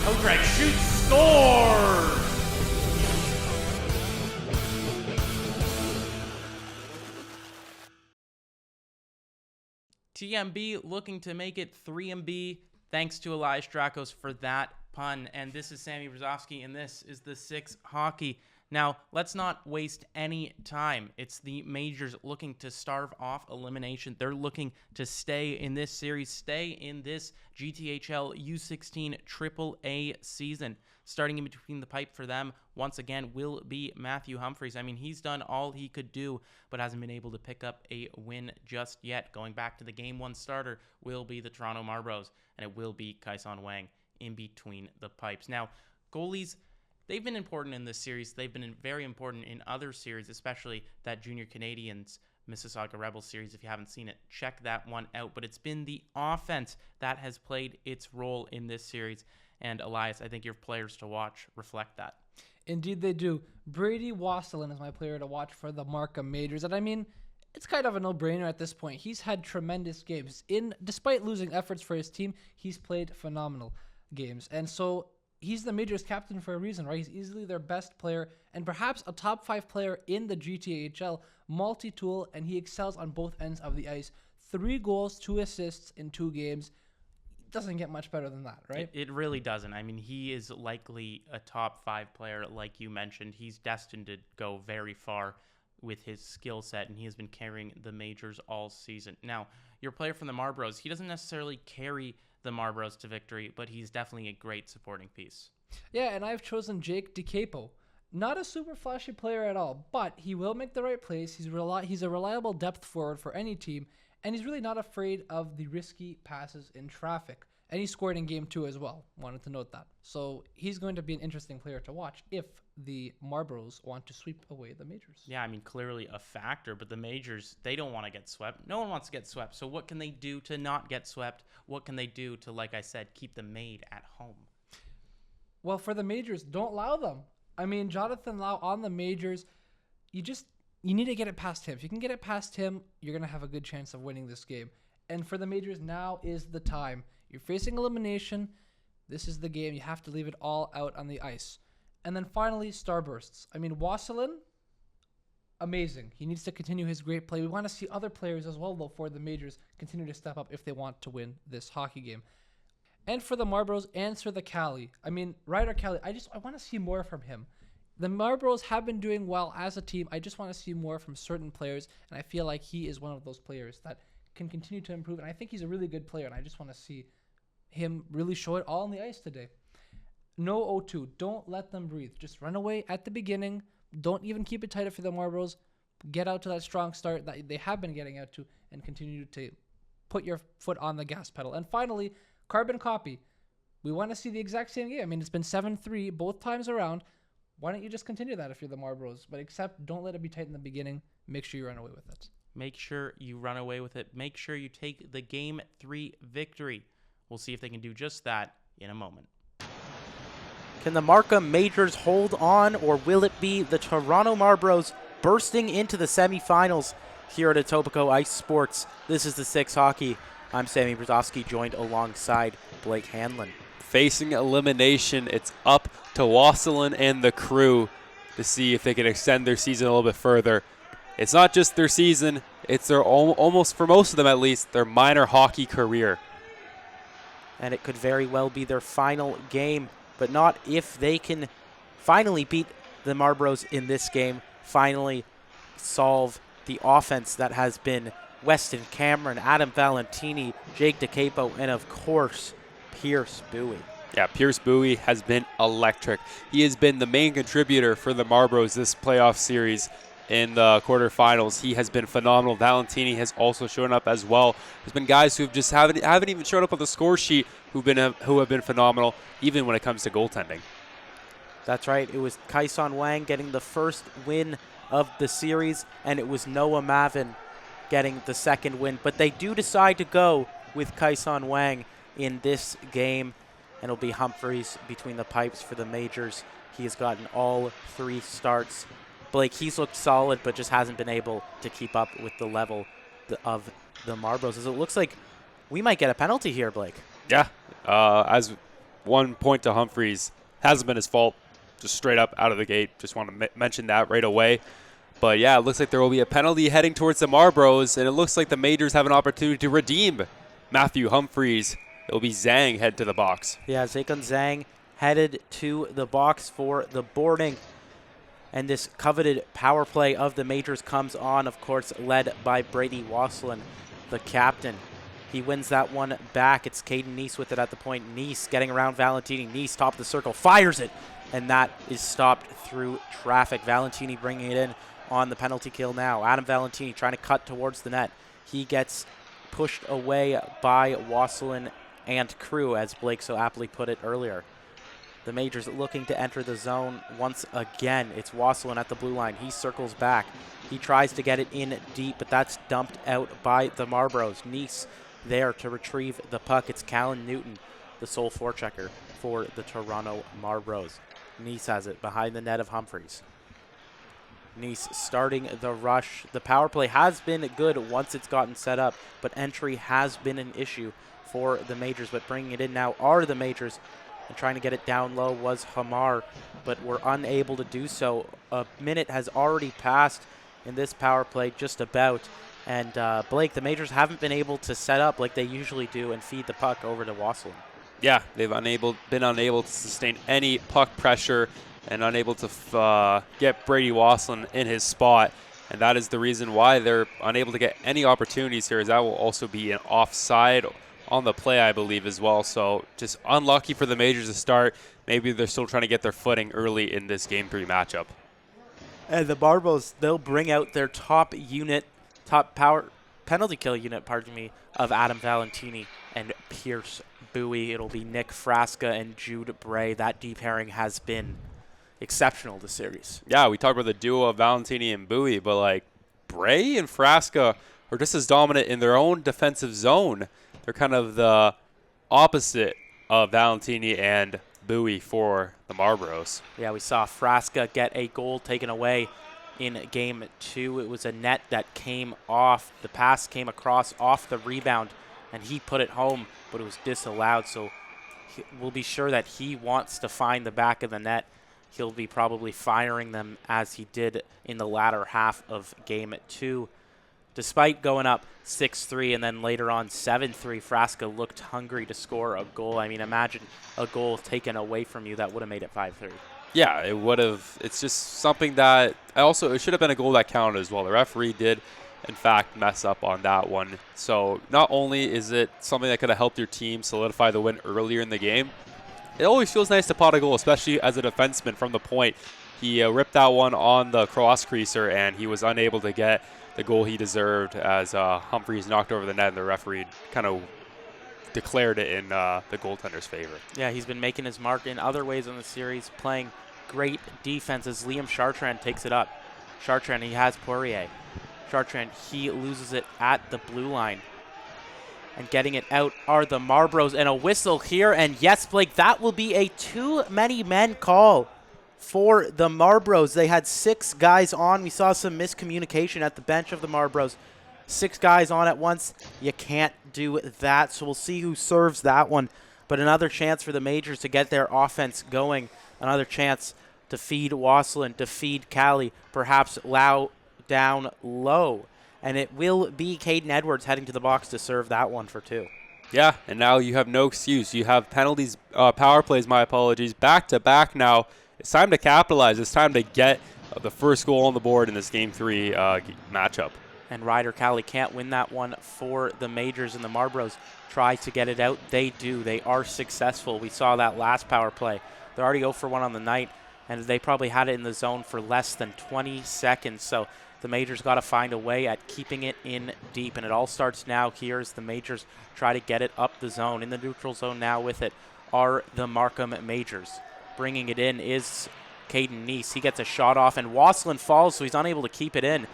Outrag shoots, scores! TMB looking to make it 3MB. Thanks to Elias Drakos for that pun. And this is Sammy Brzozowski, and this is the 6 Hockey. Now, let's not waste any time. It's the majors looking to starve off elimination. They're looking to stay in this series, stay in this GTHL U16 AAA season. Starting in between the pipe for them, once again, will be Matthew Humphreys. I mean, he's done all he could do, but hasn't been able to pick up a win just yet. Going back to the Game 1 starter will be the Toronto Marlboros, and it will be Kai-Son Wang in between the pipes. Now, goalies, they've been important in this series. They've been very important in other series, especially that Junior Canadians Mississauga Rebels series. If you haven't seen it, check that one out. But it's been the offense that has played its role in this series. And Elias, I think your players to watch reflect that. Indeed they do. Brady Wasselin is my player to watch for the Markham Majors. And I mean, it's kind of a no-brainer at this point. He's had tremendous games. Despite losing efforts for his team, he's played phenomenal games. And so he's the Majors captain for a reason, right? He's easily their best player and perhaps a top 5 player in the GTHL, multi-tool, and he excels on both ends of the ice. 3 goals, 2 assists in 2 games. Doesn't get much better than that, right? It really doesn't. I mean, he is likely a top 5 player, like you mentioned. He's destined to go very far with his skill set, and he has been carrying the majors all season. Now, your player from the Marlboros, he doesn't necessarily carry the Marlboros to victory, but he's definitely a great supporting piece. Yeah, and I've chosen Jake DeCapo. Not a super flashy player at all, but he will make the right plays. He's a reliable depth forward for any team, and he's really not afraid of the risky passes in traffic. And he scored in Game 2 as well. Wanted to note that. So he's going to be an interesting player to watch if the Marlboros want to sweep away the majors. Yeah, I mean, clearly a factor, but the majors, they don't want to get swept. No one wants to get swept. So what can they do to not get swept? What can they do to, like I said, keep the maid at home? Well, for the majors, don't allow them. I mean, Jonathan Lau on the majors, you need to get it past him. If you can get it past him, you're going to have a good chance of winning this game. And for the majors, now is the time. You're facing elimination. This is the game. You have to leave it all out on the ice. And then finally, starbursts. I mean, Wasselin, amazing. He needs to continue his great play. We want to see other players as well, though, for the majors continue to step up if they want to win this hockey game. And for the Marlboros, answer the Cali. I mean, Ryder Cali, I want to see more from him. The Marlboros have been doing well as a team. I just want to see more from certain players, and I feel like he is one of those players that can continue to improve. And I think he's a really good player, and I just want to see him really show it all on the ice today. No 0-2. Don't let them breathe. Just run away at the beginning. Don't even keep it tight for the Marlboros. Get out to that strong start that they have been getting out to and continue to put your foot on the gas pedal. And finally, carbon copy. We want to see the exact same game. I mean, it's been 7-3 both times around. Why don't you just continue that if you're the Marlboros? But except don't let it be tight in the beginning. Make sure you run away with it. Make sure you run away with it. Make sure you take the Game 3 victory. We'll see if they can do just that in a moment. Can the Markham Majors hold on, or will it be the Toronto Marlboros bursting into the semifinals here at Etobicoke Ice Sports? This is the 6 Hockey. I'm Sammy Brzozowski, joined alongside Blake Hanlon. Facing elimination, it's up to Wasselin and the crew to see if they can extend their season a little bit further. It's not just their season, it's their almost, for most of them at least, their minor hockey career. And it could very well be their final game, but not if they can finally beat the Marlboros in this game, finally solve the offense that has been Weston Cameron, Adam Valentini, Jake DeCapo, and of course, Pierce Bowie. Yeah, Pierce Bowie has been electric. He has been the main contributor for the Marlboros this playoff series in the quarterfinals. He has been phenomenal. Valentini has also shown up as well. There's been guys who just haven't even shown up on the score sheet who have been phenomenal, even when it comes to goaltending. That's right. It was Kai-Son Wang getting the first win of the series, and it was Noah Mavin getting the second win. But they do decide to go with Kai-Son Wang in this game, and it'll be Humphreys between the pipes for the majors. He has gotten all 3 starts. Blake, he's looked solid, but just hasn't been able to keep up with the level of the Marlboros. As it looks like we might get a penalty here, Blake. Yeah, as 1 point to Humphreys. Hasn't been his fault, just straight up out of the gate. Just want to mention that right away. But yeah, it looks like there will be a penalty heading towards the Marlboros, and it looks like the Majors have an opportunity to redeem Matthew Humphreys. It will be Zhang head to the box. Yeah, Zaykun Zhang headed to the box for the boarding. And this coveted power play of the Majors comes on, of course, led by Brady Wasselin, the captain. He wins that one back. It's Caden Neese with it at the point. Neese getting around Valentini. Neese top of the circle, fires it, and that is stopped through traffic. Valentini bringing it in on the penalty kill now. Adam Valentini trying to cut towards the net. He gets pushed away by Wasselin and crew, as Blake so aptly put it earlier. The Majors looking to enter the zone once again. It's Wasselin at the blue line. He circles back. He tries to get it in deep, but that's dumped out by the Marlboros. Neese there to retrieve the puck. It's Callan Newton, the sole forechecker for the Toronto Marlboros. Neese has it behind the net of Humphreys. Neese starting the rush. The power play has been good once it's gotten set up, but entry has been an issue for the Majors. But bringing it in now are the Majors. And trying to get it down low was Hamar, but were unable to do so. A minute has already passed in this power play, just about. And Blake, the Majors haven't been able to set up like they usually do and feed the puck over to Wasselin. Yeah, they've been unable to sustain any puck pressure and unable to get Brady Wasselin in his spot. And that is the reason why they're unable to get any opportunities here, as that will also be an offside on the play, I believe, as well. So just unlucky for the Majors to start. Maybe they're still trying to get their footing early in this Game 3 matchup. And the Marlboros, they'll bring out their top power penalty kill unit, of Adam Valentini and Pierce Bowie. It'll be Nick Frasca and Jude Bray. That deep pairing has been exceptional this series. Yeah, we talked about the duo of Valentini and Bowie, but like Bray and Frasca are just as dominant in their own defensive zone. They're kind of the opposite of Valentini and Bowie for the Marlboros. Yeah, we saw Frasca get a goal taken away in Game 2. It was a net that came off. The pass came across off the rebound, and he put it home, but it was disallowed. So we'll be sure that he wants to find the back of the net. He'll be probably firing them as he did in the latter half of Game 2. Despite going up 6-3 and then later on 7-3, Frasca looked hungry to score a goal. I mean, imagine a goal taken away from you that would have made it 5-3. Yeah, it would have. It's just something that also, it should have been a goal that counted as well. The referee did, in fact, mess up on that one. So not only is it something that could have helped your team solidify the win earlier in the game, it always feels nice to pot a goal, especially as a defenseman from the point. He ripped that one on the cross creaser, and he was unable to get the goal he deserved as Humphreys knocked over the net, and the referee kind of declared it in the goaltender's favor. Yeah, he's been making his mark in other ways in the series, playing great defense as Liam Chartrand takes it up. Chartrand, he has Poirier. Chartrand, he loses it at the blue line. And getting it out are the Marlboros, and a whistle here. And yes, Blake, that will be a too many men call for the Marlboros. They had 6 guys on. We saw some miscommunication at the bench of the Marlboros. 6 guys on at once. You can't do that. So we'll see who serves that one. But another chance for the Majors to get their offense going. Another chance to feed Wasselin, to feed Cali, perhaps Lau down low. And it will be Caden Edwards heading to the box to serve that one for 2. Yeah, and now you have no excuse. You have penalties, power plays, my apologies, back-to-back now. It's time to capitalize. It's time to get the first goal on the board in this Game 3 matchup. And Ryder Cali can't win that one for the Majors, and the Marlboros try to get it out. They do. They are successful. We saw that last power play. They're already 0 for 1 on the night, and they probably had it in the zone for less than 20 seconds. So the Majors got to find a way at keeping it in deep, and it all starts now here as the Majors try to get it up the zone. In the neutral zone now with it are the Markham Majors. Bringing it in is Caden Neese. He gets a shot off, and Wasselin falls, so he's unable to keep it in.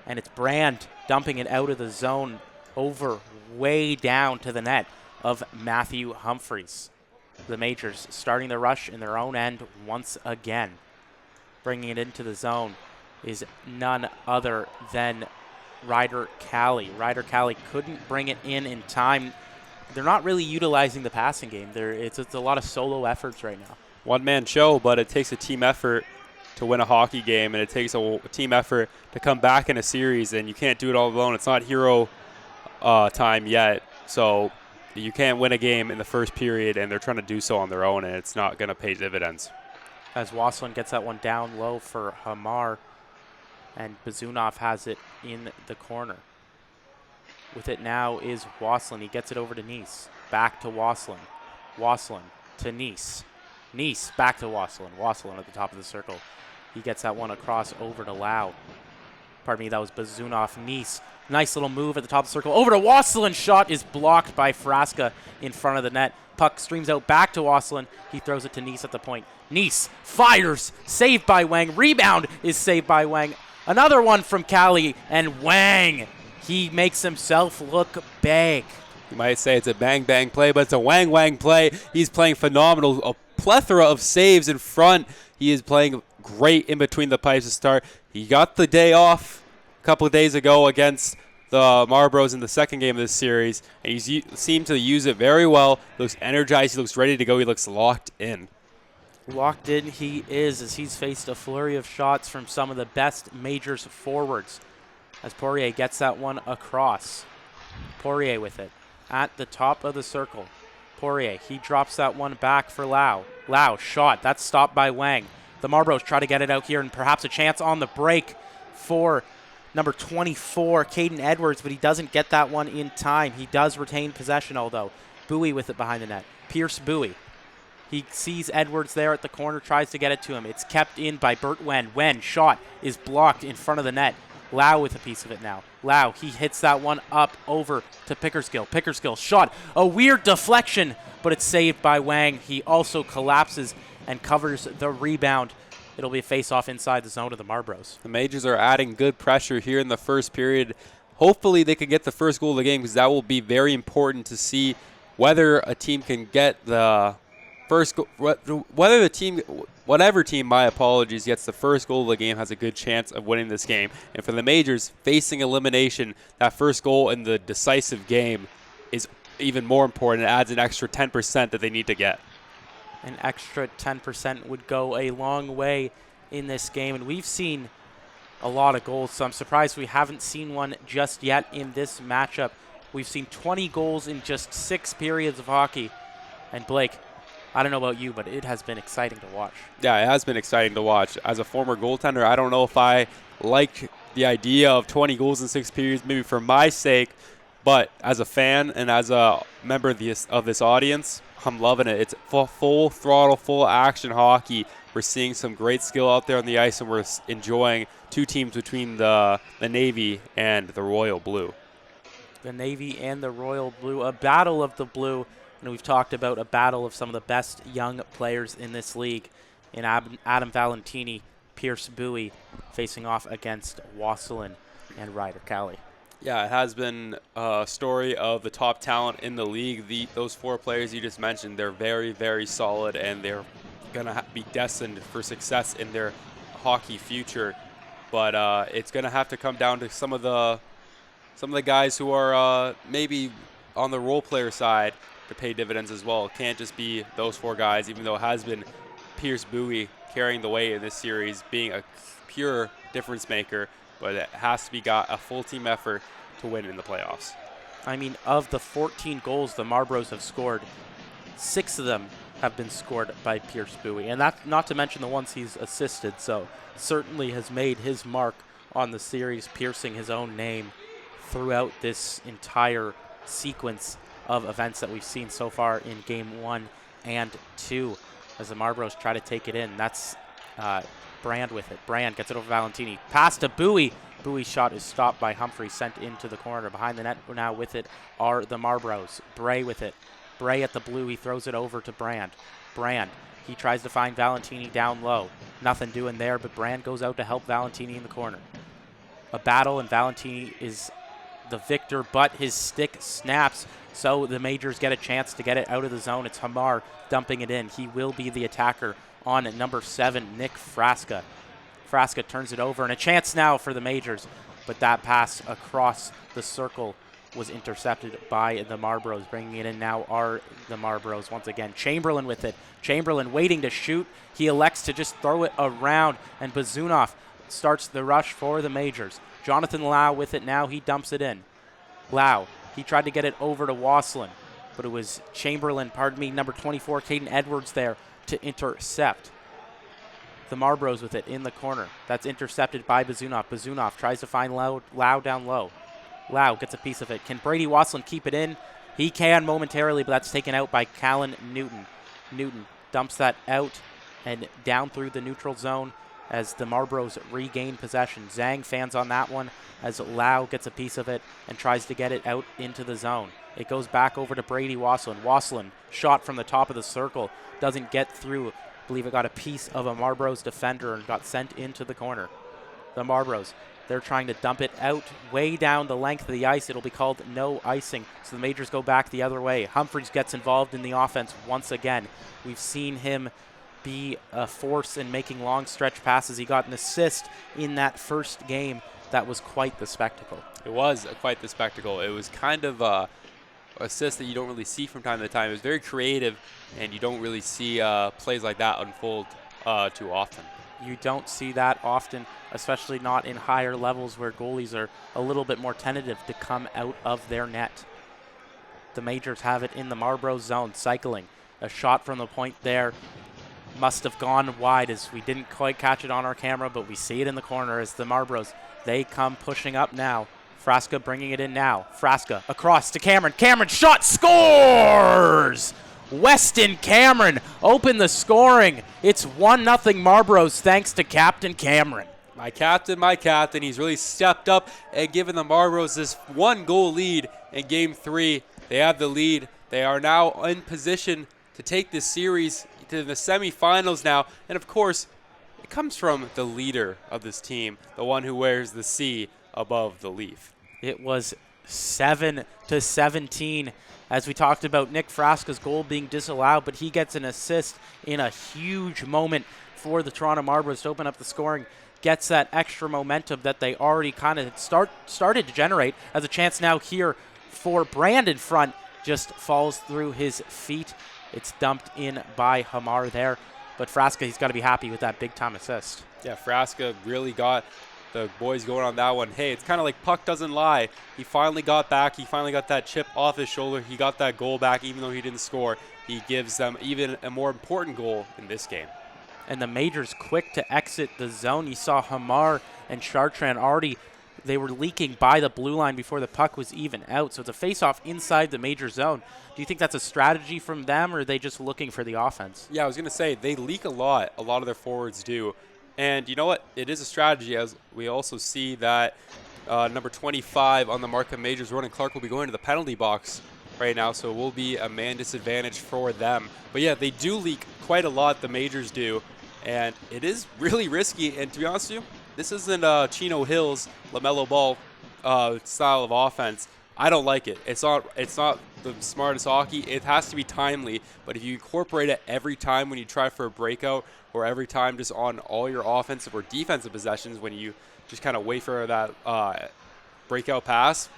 And it's Brand dumping it out of the zone over way down to the net of Matthew Humphreys. The Majors starting the rush in their own end once again. Bringing it into the zone is none other than Ryder Cali. Ryder Cali couldn't bring it in time. they're not really utilizing the passing game. It's a lot of solo efforts right now. One-man show, but it takes a team effort to win a hockey game, and it takes a team effort to come back in a series, and you can't do it all alone. It's not hero time yet, so you can't win a game in the first period, and they're trying to do so on their own, and it's not going to pay dividends. As Waslin gets that one down low for Hamar, and Bazunov has it in the corner. With it now is Waslin. He gets it over to Nice. Back to Waslin. Waslin to Nice. Nice back to Waslin. Waslin at the top of the circle. He gets that one across over to Lau. Pardon me, that was Bazunov. Nice. Nice little move at the top of the circle. Over to Waslin. Shot is blocked by Frasca in front of the net. Puck streams out back to Waslin. He throws it to Nice at the point. Nice fires. Saved by Wang. Rebound is saved by Wang. Another one from Cali. And Wang, he makes himself look big. You might say it's a bang-bang play, but it's a wang-wang play. He's playing phenomenal. A plethora of saves in front. He is playing great in between the pipes to start. He got the day off a couple of days ago against the Marlboros in the second game of this series, and he seemed to use it very well. He looks energized. He looks ready to go. He looks locked in. Locked in he is, as he's faced a flurry of shots from some of the best majors forwards. As Poirier gets that one across. Poirier with it at the top of the circle. Poirier, he drops that one back for Lau. Lau, shot. That's stopped by Wang. The Marlboros try to get it out here, and perhaps a chance on the break for number 24, Caden Edwards, but he doesn't get that one in time. He does retain possession, although. Bowie with it behind the net. Pierce Bowie. He sees Edwards there at the corner, tries to get it to him. It's kept in by Bert Wen. Wen, shot is blocked in front of the net. Lau with a piece of it now. Lau, he hits that one up over to Pickersgill. Pickersgill, shot. A weird deflection, but it's saved by Wang. He also collapses and covers the rebound. It'll be a face-off inside the zone of the Marlboros. The Majors are adding good pressure here in the first period. Hopefully they can get the first goal of the game, because that will be very important to see whether a team can get the first goal. Whatever team, my apologies, gets the first goal of the game has a good chance of winning this game. And for the Majors, facing elimination, that first goal in the decisive game is even more important. It adds an extra 10% that they need to get. An extra 10% would go a long way in this game. And we've seen a lot of goals, so I'm surprised we haven't seen one just yet in this matchup. We've seen 20 goals in just 6 periods of hockey. And Blake, I don't know about you, but it has been exciting to watch. Yeah, it has been exciting to watch. As a former goaltender, I don't know if I like the idea of 20 goals in 6 periods, maybe for my sake, but as a fan and as a member of this audience, I'm loving it. It's full throttle, full action hockey. We're seeing some great skill out there on the ice, and we're enjoying two teams between the Navy and the Royal Blue. The Navy and the Royal Blue, a battle of the blue. And we've talked about a battle of some of the best young players in this league in Adam Valentini, Pierce Bowie, facing off against Waslin and Ryder Cali. Yeah, it has been a story of the top talent in the league. Those 4 players you just mentioned, they're very, very solid, and they're going to be destined for success in their hockey future. But it's going to have to come down to some of the guys who are maybe on the role player side to pay dividends as well. It can't just be those 4 guys, even though it has been Pierce Bowie carrying the way in this series, being a pure difference maker, but it has to be got a full team effort to win in the playoffs. I mean, of the 14 goals the Marlboros have scored, 6 of them have been scored by Pierce Bowie, and that's not to mention the ones he's assisted, so certainly has made his mark on the series, piercing his own name throughout this entire sequence of events that we've seen so far in Game 1 and 2 as the Marlboros try to take it in. That's Brand with it. Brand gets it over Valentini. Pass to Bowie. Bowie's shot is stopped by Humphrey, sent into the corner. Behind the net now with it are the Marlboros. Bray with it. Bray at the blue. He throws it over to Brand. Brand. He tries to find Valentini down low. Nothing doing there, but Brand goes out to help Valentini in the corner. A battle, and Valentini is the victor, but his stick snaps, so the Majors get a chance to get it out of the zone. It's Hamar dumping it in. He will be the attacker on number 7, Nick Frasca. Frasca turns it over, and a chance now for the Majors, but that pass across the circle was intercepted by the Marlboros. Bringing it in now are the Marlboros once again. Chamberlain with it. Chamberlain waiting to shoot. He elects to just throw it around, and Bazunov starts the rush for the Majors. Jonathan Lau with it now. He dumps it in. Lau, he tried to get it over to Wasselin, but it was Chamberlain, number 24, Caden Edwards there to intercept. The Marlboros with it in the corner. That's intercepted by Bazunov. Bazunov tries to find Lau down low. Lau gets a piece of it. Can Brady Wasselin keep it in? He can momentarily, but that's taken out by Callan Newton. Newton dumps that out and down through the neutral zone as the Marlboros regain possession. Zhang fans on that one as Lau gets a piece of it and tries to get it out into the zone. It goes back over to Brady Wasselin. Wasselin, shot from the top of the circle, doesn't get through. I believe it got a piece of a Marlboros defender and got sent into the corner. The Marlboros, they're trying to dump it out way down the length of the ice. It'll be called no icing. So the Majors go back the other way. Humphreys gets involved in the offense once again. We've seen him be a force in making long stretch passes. He got an assist in that first game. That was quite the spectacle. It was quite the spectacle. It was kind of assist that you don't really see from time to time. It was very creative, and you don't really see plays like that unfold too often. You don't see that often, especially not in higher levels where goalies are a little bit more tentative to come out of their net. The Majors have it in the Marlboro zone, cycling. A shot from the point there must have gone wide, as we didn't quite catch it on our camera, but we see it in the corner as the Marlboros, they come pushing up now. Frasca bringing it in now. Frasca across to Cameron. Cameron shot, scores! Weston Cameron open the scoring. It's 1-0 Marlboros thanks to Captain Cameron. My captain. He's really stepped up and given the Marlboros this 1-goal lead in Game 3. They have the lead. They are now in position to take this series to the semifinals now. And, of course, it comes from the leader of this team, the one who wears the C above the leaf. It was 7-17. As we talked about Nick Frasca's goal being disallowed, but he gets an assist in a huge moment for the Toronto Marlboros to open up the scoring. Gets that extra momentum that they already kind of started to generate. As a chance now here for Brandon Front, just falls through his feet. It's dumped in by Hamar there. But Frasca, he's got to be happy with that big-time assist. Yeah, Frasca really got the boys going on that one. Hey, it's kind of like puck doesn't lie. He finally got back. He finally got that chip off his shoulder. He got that goal back even though he didn't score. He gives them even a more important goal in this game. And the Majors quick to exit the zone. You saw Hamar and Chartrand already, they were leaking by the blue line before the puck was even out. So it's a face-off inside the Major zone. Do you think that's a strategy from them, or are they just looking for the offense? Yeah, I was going to say, they leak a lot. A lot of their forwards do. And you know what? It is a strategy, as we also see that number 25 on the Markham Majors, Ronan Clark, will be going to the penalty box right now, so it will be a man disadvantage for them. But yeah, they do leak quite a lot, the Majors do, and it is really risky. And to be honest with you, this isn't Chino Hill's LaMelo Ball style of offense. I don't like it. It's not the smartest hockey. It has to be timely, but if you incorporate it every time when you try for a breakout, or every time just on all your offensive or defensive possessions when you just kind of wait for that breakout pass,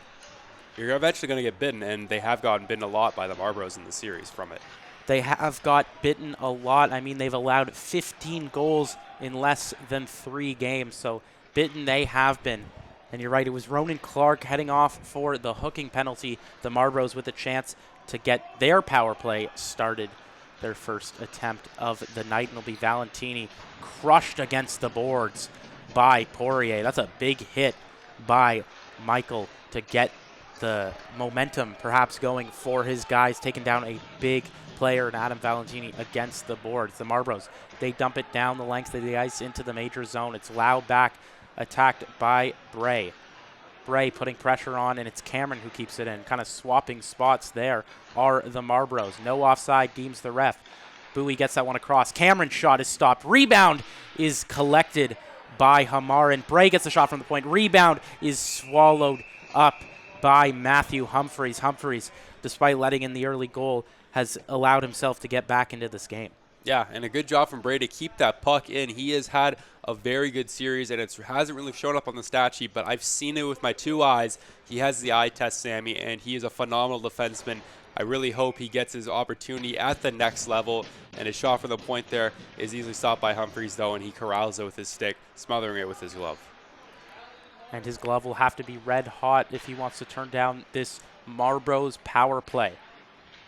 you're eventually going to get bitten, and they have gotten bitten a lot by the Marlboros in the series from it. They have got bitten a lot. I mean, they've allowed 15 goals in less than 3 games, so bitten they have been. And you're right, it was Ronan Clark heading off for the hooking penalty. The Marlboros with a chance to get their power play started. Their first attempt of the night, and it'll be Valentini crushed against the boards by Poirier. That's a big hit by Michael to get the momentum perhaps going for his guys, taking down a big player in Adam Valentini against the boards. The Marlboros, they dump it down the length of the ice into the Major zone. It's loud back, attacked by Bray. Bray putting pressure on, and it's Cameron who keeps it in. Kind of swapping spots there are the Marlboros. No offside, deems the ref. Bowie gets that one across. Cameron's shot is stopped. Rebound is collected by Hamar, and Bray gets the shot from the point. Rebound is swallowed up by Matthew Humphreys. Humphreys, despite letting in the early goal, has allowed himself to get back into this game. Yeah, and a good job from Bray to keep that puck in. He has had a very good series, and it hasn't really shown up on the stat sheet, but I've seen it with my 2 eyes. He has the eye test, Sammy, and he is a phenomenal defenseman. I really hope he gets his opportunity at the next level, and his shot from the point there is easily stopped by Humphreys, though, and he corrals it with his stick, smothering it with his glove. And his glove will have to be red hot if he wants to turn down this Marlboros power play.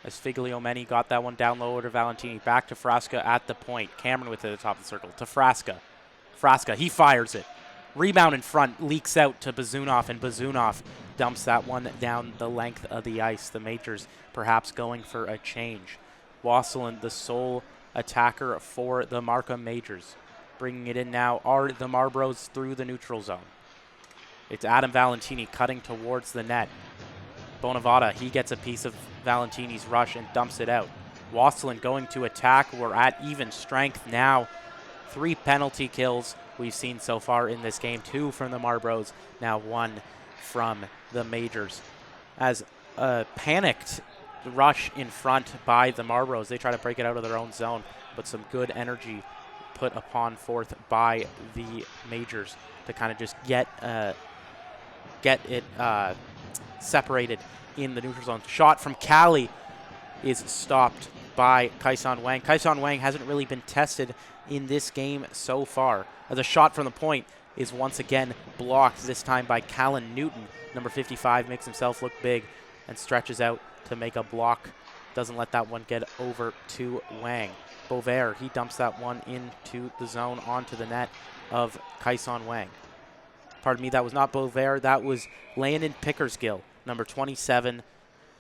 As Figliomeni got that one down low to Valentini. Back to Frasca at the point. Cameron with it at the top of the circle. To Frasca. Frasca, he fires it. Rebound in front, leaks out to Bazunov, and Bazunov dumps that one down the length of the ice. The Majors perhaps going for a change. Wasselin, the sole attacker for the Markham Majors. Bringing it in now are the Marlboros through the neutral zone. It's Adam Valentini cutting towards the net. Bonavada, he gets a piece of Valentini's rush and dumps it out. Wasselin going to attack. We're at even strength now. 3 penalty kills we've seen so far in this game. 2 from the Marlboros, now 1 from the Majors. As a panicked rush in front by the Marlboros, they try to break it out of their own zone, but some good energy put upon forth by the Majors to kind of just get it separated in the neutral zone. Shot from Cali is stopped by Kaison Wang. Kaison Wang hasn't really been tested in this game so far, as a shot from the point is once again blocked, this time by Callan Newton. Number 55 makes himself look big and stretches out to make a block. Doesn't let that one get over to Wang. Bovair, he dumps that one into the zone onto the net of Kaison Wang. Pardon me, that was not Bovair, that was Landon Pickersgill, number 27,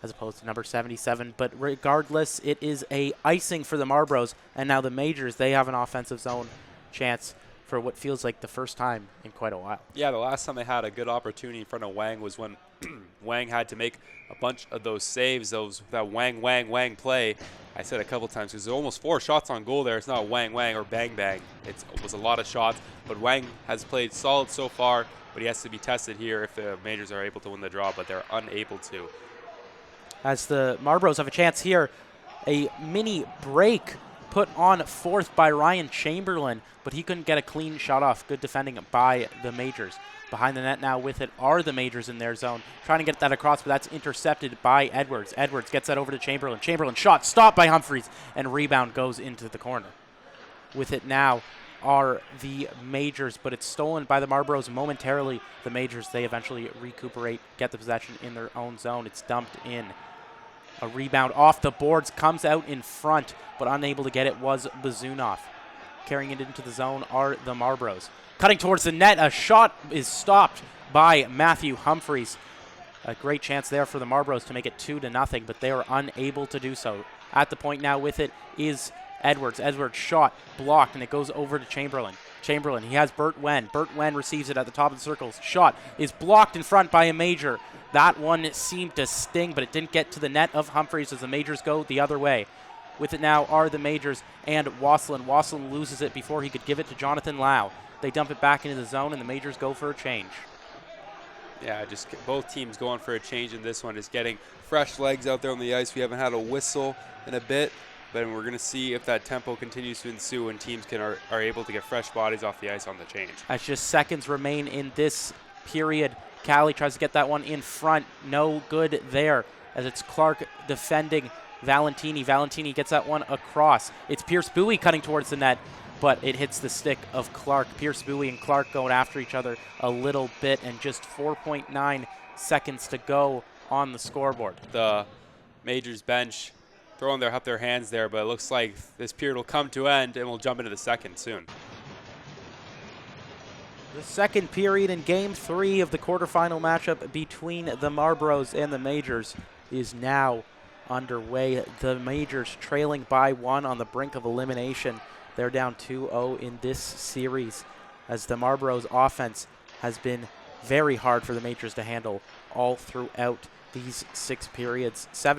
as opposed to number 77. But regardless, it is a icing for the Marlboros, and now the Majors, they have an offensive zone chance for what feels like the first time in quite a while. Yeah, the last time they had a good opportunity in front of Wang was when Wang had to make a bunch of those saves, that Wang play. I said a couple times because there's almost 4 shots on goal there. It's not Wang or bang. It was a lot of shots, but Wang has played solid so far, but he has to be tested here if the Majors are able to win the draw, but they're unable to. As the Marlboros have a chance here, a mini break put on forth by Ryan Chamberlain, but he couldn't get a clean shot off. Good defending by the Majors. Behind the net now with it are the Majors in their zone. Trying to get that across, but that's intercepted by Edwards. Edwards gets that over to Chamberlain. Chamberlain shot stopped by Humphreys, and rebound goes into the corner. With it now are the Majors, but it's stolen by the Marlboros momentarily. The Majors, they eventually recuperate, get the possession in their own zone. It's dumped in. A rebound off the boards, comes out in front, but unable to get it was Bazunov. Carrying it into the zone are the Marlboros. Cutting towards the net, a shot is stopped by Matthew Humphreys. A great chance there for the Marlboros to make it 2-0, but they are unable to do so. At the point now with it is Edwards. Edwards shot blocked, and it goes over to Chamberlain. Chamberlain, he has Bert Wen. Bert Wen receives it at the top of the circle. Shot is blocked in front by a Major. That one seemed to sting, but it didn't get to the net of Humphreys as the Majors go the other way. With it now are the Majors and Wasselin. Wasselin loses it before he could give it to Jonathan Lau. They dump it back into the zone, and the Majors go for a change. Yeah, just both teams going for a change in this one. Just getting fresh legs out there on the ice. We haven't had a whistle in a bit, but we're going to see if that tempo continues to ensue and teams are able to get fresh bodies off the ice on the change. As just seconds remain in this period, Cali tries to get that one in front. No good there, as it's Clark defending Valentini. Valentini gets that one across. It's Pierce Bowie cutting towards the net, but it hits the stick of Clark. Pierce Bowie and Clark going after each other a little bit, and just 4.9 seconds to go on the scoreboard. The Majors bench throwing up their hands there, but it looks like this period will come to end, and we'll jump into the second soon. The second period in Game 3 of the quarterfinal matchup between the Marlboros and the Majors is now underway. The Majors trailing by 1 on the brink of elimination. They're down 2-0 in this series, as the Marlboros offense has been very hard for the Majors to handle all throughout these 7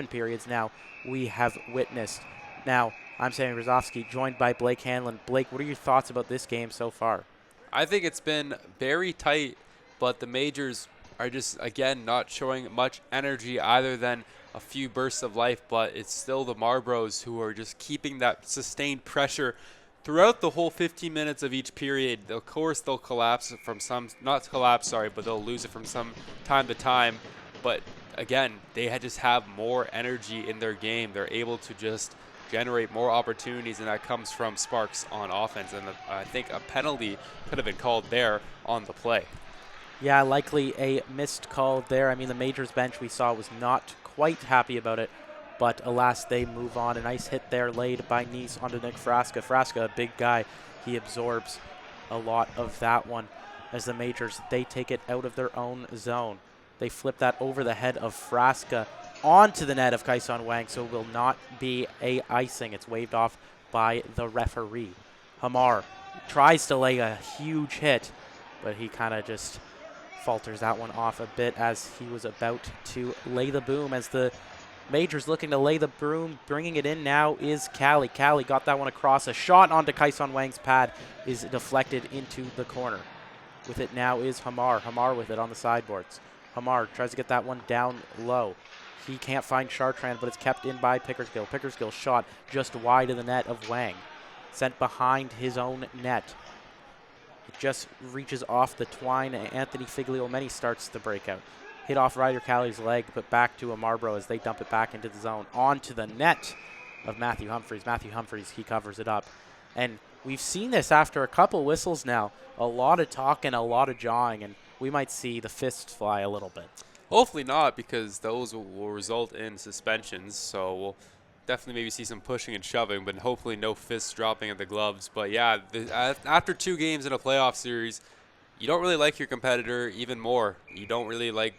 periods now we have witnessed. Now, I'm Sammy Brzezowski, joined by Blake Hanlon. Blake, what are your thoughts about this game so far? I think it's been very tight, but the Majors are just, again, not showing much energy other than a few bursts of life, but it's still the Marlboros who are just keeping that sustained pressure throughout the whole 15 minutes of each period. Of course, they'll collapse from not collapse, sorry, but they'll lose it from some time to time. But again, they just have more energy in their game. They're able to just generate more opportunities, and that comes from sparks on offense. And I think a penalty could have been called there on the play. Yeah, likely a missed call there. I mean, the Majors bench we saw was not quite happy about it, but alas, they move on. A nice hit there laid by Nice onto Nick Frasca. Frasca, a big guy. He absorbs a lot of that one as the Majors, they take it out of their own zone. They flip that over the head of Frasca onto the net of Kaison Wang, so it will not be a icing. It's waved off by the referee. Hamar tries to lay a huge hit, but he kind of just falters that one off a bit as he was about to lay the boom. As the Majors looking to lay the broom, bringing it in now is Cali. Cali got that one across. A shot onto Kaison Wang's pad is deflected into the corner. With it now is Hamar. Hamar with it on the sideboards. Hamar tries to get that one down low. He can't find Chartrand, but it's kept in by Pickersgill. Pickersgill shot just wide of the net of Wang. Sent behind his own net. It just reaches off the twine. Anthony Figliolmeni starts the breakout. Hit off Ryder Cali's leg, but back to a Marlboro as they dump it back into the zone. Onto the net of Matthew Humphreys. Matthew Humphreys, he covers it up. And we've seen this after a couple whistles now. A lot of talking, a lot of jawing, and we might see the fists fly a little bit. Hopefully not, because those will result in suspensions. So we'll definitely maybe see some pushing and shoving, but hopefully no fists dropping at the gloves. But yeah, after 2 games in a playoff series, you don't really like your competitor even more. You don't really like,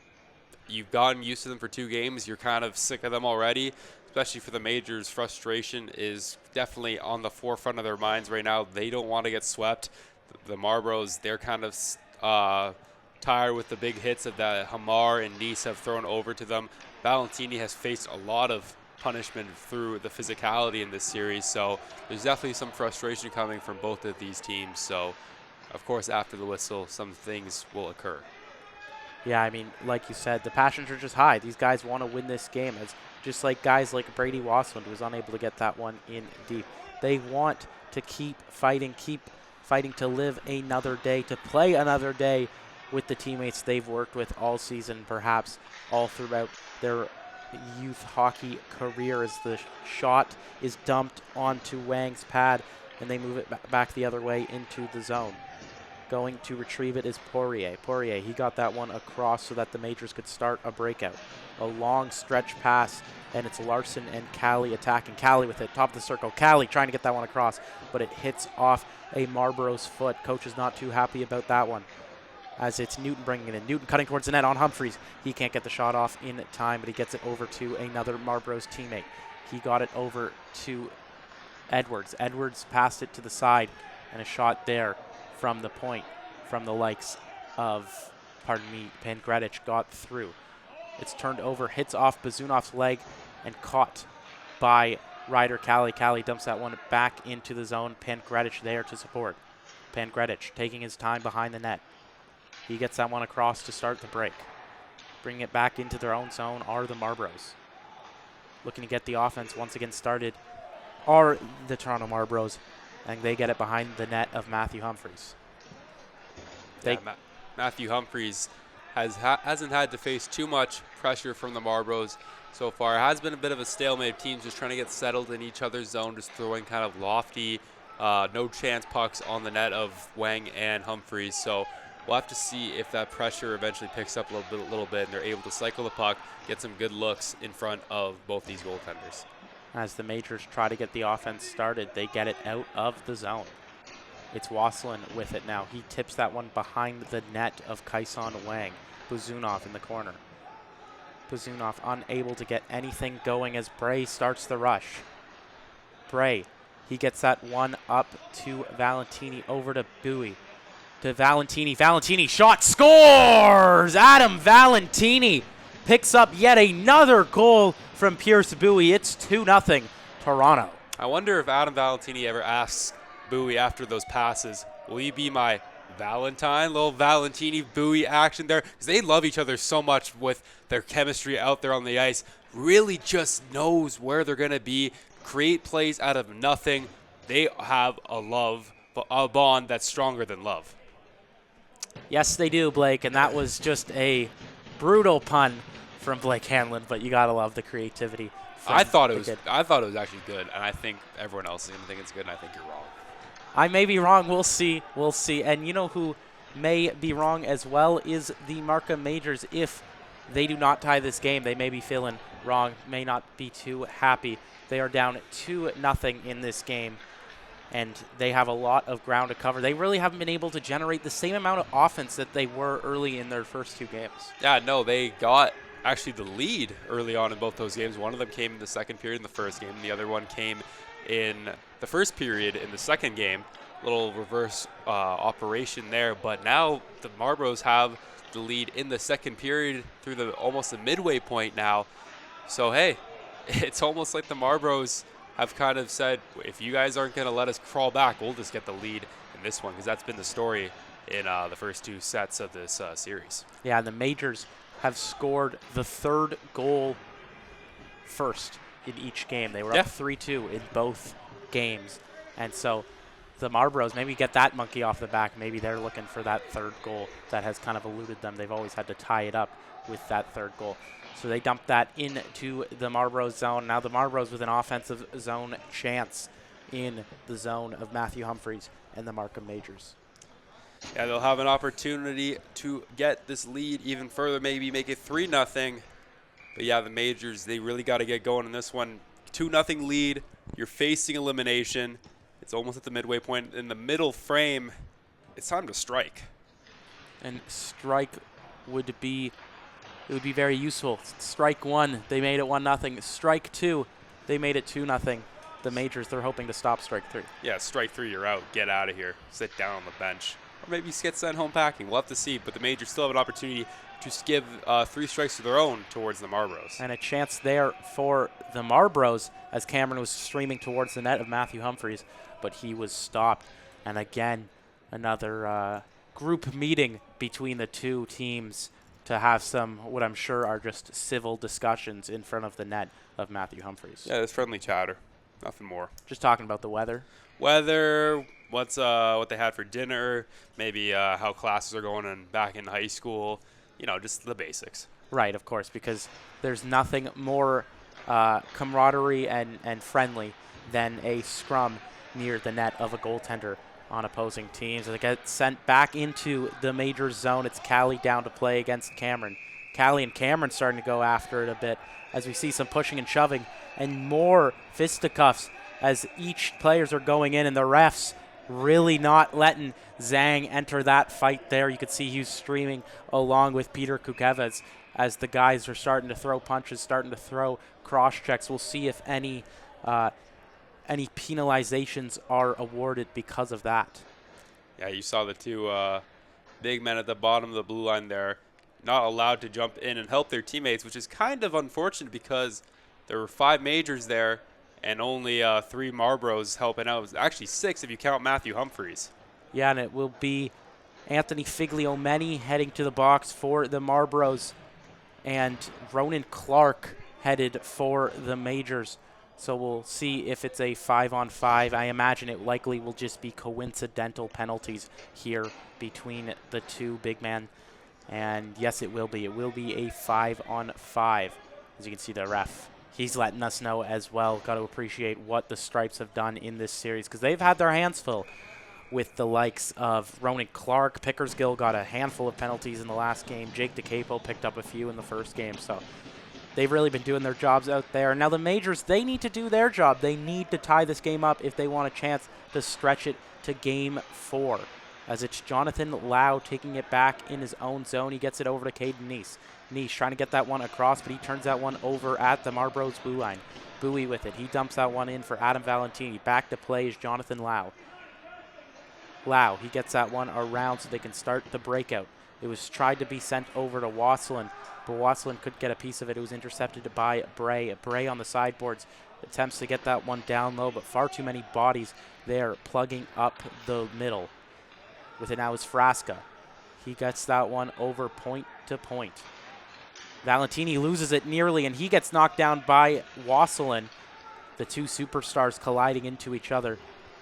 you've gotten used to them for 2 games. You're kind of sick of them already, especially for the Majors. Frustration is definitely on the forefront of their minds right now. They don't want to get swept. The Marlboros, they're kind of tired with the big hits that Hamar and Nice have thrown over to them. Valentini has faced a lot of punishment through the physicality in this series, so there's definitely some frustration coming from both of these teams. So, of course, after the whistle, some things will occur. Yeah, I mean, like you said, the passions are just high. These guys want to win this game. It's just like guys like Brady Wasland was unable to get that one in deep. They want to keep fighting to live another day, to play another day with the teammates they've worked with all season, perhaps all throughout their youth hockey career, as the shot is dumped onto Wang's pad and they move it back the other way into the zone. Going to retrieve it is Poirier. Poirier, he got that one across so that the Majors could start a breakout. A long stretch pass, and it's Larson and Cali attacking. Cali with it, top of the circle. Cali trying to get that one across, but it hits off a Marlboro's foot. Coach is not too happy about that one, as it's Newton bringing it in. Newton cutting towards the net on Humphreys. He can't get the shot off in time, but he gets it over to another Marlboro's teammate. He got it over to Edwards. Edwards passed it to the side, and a shot there from the point, from the likes of, Pankratich got through. It's turned over, hits off Bazunov's leg, and caught by Ryder Cali. Cali dumps that one back into the zone. Pankratich there to support. Pankratich taking his time behind the net. He gets that one across to start the break. Bringing it back into their own zone are the Marlboros. Looking to get the offense once again started are the Toronto Marlboros, and they get it behind the net of Matthew Humphreys. Matthew Humphreys hasn't had to face too much pressure from the Marlboros so far. It has been a bit of a stalemate. Teams just trying to get settled in each other's zone, just throwing kind of lofty, no chance pucks on the net of Wang and Humphreys. So we'll have to see if that pressure eventually picks up a little bit, and they're able to cycle the puck, get some good looks in front of both these goaltenders. As the Majors try to get the offense started, they get it out of the zone. It's Wasselin with it now. He tips that one behind the net of Kaison Wang. Buzunov in the corner. Buzunov unable to get anything going as Bray starts the rush. Bray, he gets that one up to Valentini, over to Bowie. To Valentini. Valentini shot, scores! Adam Valentini picks up yet another goal from Pierce Bowie. It's 2-0 Toronto. I wonder if Adam Valentini ever asks Bowie after those passes, will you be my Valentine, little Valentini buoy action there, because they love each other so much with their chemistry out there on the ice. Really just knows where they're going to be, create plays out of nothing. They have a bond that's stronger than love. Yes, they do, Blake, and that was just a brutal pun from Blake Hanlon, but you got to love the creativity. I thought it was actually good, and I think everyone else is going to think it's good, and I think you're wrong. I may be wrong. We'll see. We'll see. And you know who may be wrong as well is the Markham Majors. If they do not tie this game, they may be feeling wrong, may not be too happy. They are down 2-0 in this game, and they have a lot of ground to cover. They really haven't been able to generate the same amount of offense that they were early in their first two games. Yeah, no, they got actually the lead early on in both those games. One of them came in the second period in the first game, and the other one came in the first period in the second game. Little reverse operation there, but now the Marlboros have the lead in the second period through almost the midway point now. So hey, it's almost like the Marlboros have kind of said, if you guys aren't going to let us crawl back, we'll just get the lead in this one, because that's been the story in the first two sets of this series. Yeah, and the Majors have scored the third goal first in each game. They were up 3-2 in both games. And so the Marlboros maybe get that monkey off the back. Maybe they're looking for that third goal that has kind of eluded them. They've always had to tie it up with that third goal. So they dumped that into the Marlboros zone. Now the Marlboros with an offensive zone chance in the zone of Matthew Humphreys and the Markham Majors. Yeah, they'll have an opportunity to get this lead even further, maybe make it 3-0. But yeah, the Majors, they really got to get going in this one. 2-0 lead. You're facing elimination. It's almost at the midway point. In the middle frame, it's time to strike. And strike would be very useful. Strike one, they made it 1-0. Strike two, they made it 2-0. The Majors, they're hoping to stop strike three. Yeah, strike three, you're out. Get out of here. Sit down on the bench. Or maybe get sent home packing. We'll have to see. But the Majors still have an opportunity to give 3 strikes of their own towards the Marlboros. And a chance there for the Marlboros as Cameron was streaming towards the net of Matthew Humphreys, but he was stopped. And again, another group meeting between the two teams to have some, what I'm sure are just civil discussions in front of the net of Matthew Humphreys. Yeah, it's friendly chatter. Nothing more. Just talking about the weather. Weather, what they had for dinner, maybe how classes are going back in high school. You know, just the basics. Right, of course, because there's nothing more camaraderie and friendly than a scrum near the net of a goaltender on opposing teams. They get sent back into the Major zone. It's Callie down to play against Cameron. Callie and Cameron starting to go after it a bit as we see some pushing and shoving and more fisticuffs as each players are going in, and the refs really not letting Zhang enter that fight there. You could see he was streaming along with Peter Kukevas as the guys are starting to throw punches, starting to throw cross checks. We'll see if any penalizations are awarded because of that. Yeah, you saw the two big men at the bottom of the blue line there not allowed to jump in and help their teammates, which is kind of unfortunate because there were 5 Majors there and only 3 Marlboros helping out. It was actually 6 if you count Matthew Humphreys. Yeah, and it will be Anthony Figliomeni heading to the box for the Marlboros and Ronan Clark headed for the Majors. So we'll see if it's a 5-on-5. I imagine it likely will just be coincidental penalties here between the two big men. And yes, it will be. It will be a 5-on-5. As you can see, the ref, he's letting us know as well. Got to appreciate what the Stripes have done in this series because they've had their hands full with the likes of Ronan Clark. Pickersgill got a handful of penalties in the last game. Jake DeCapo picked up a few in the first game. So they've really been doing their jobs out there. Now the Majors, they need to do their job. They need to tie this game up if they want a chance to stretch it to Game 4. As it's Jonathan Lau taking it back in his own zone. He gets it over to Caden Neese. Neese trying to get that one across, but he turns that one over at the Marlboros blue line. Bowie with it. He dumps that one in for Adam Valentini. Back to play is Jonathan Lau. Lau, he gets that one around so they can start the breakout. It was tried to be sent over to Wasselin, but Wasselin could get a piece of it. It was intercepted by Bray. Bray on the sideboards attempts to get that one down low, but far too many bodies there plugging up the middle. With it now is Frasca. He gets that one over point to point. Valentini loses it nearly, and he gets knocked down by Wasselin. The two superstars colliding into each other,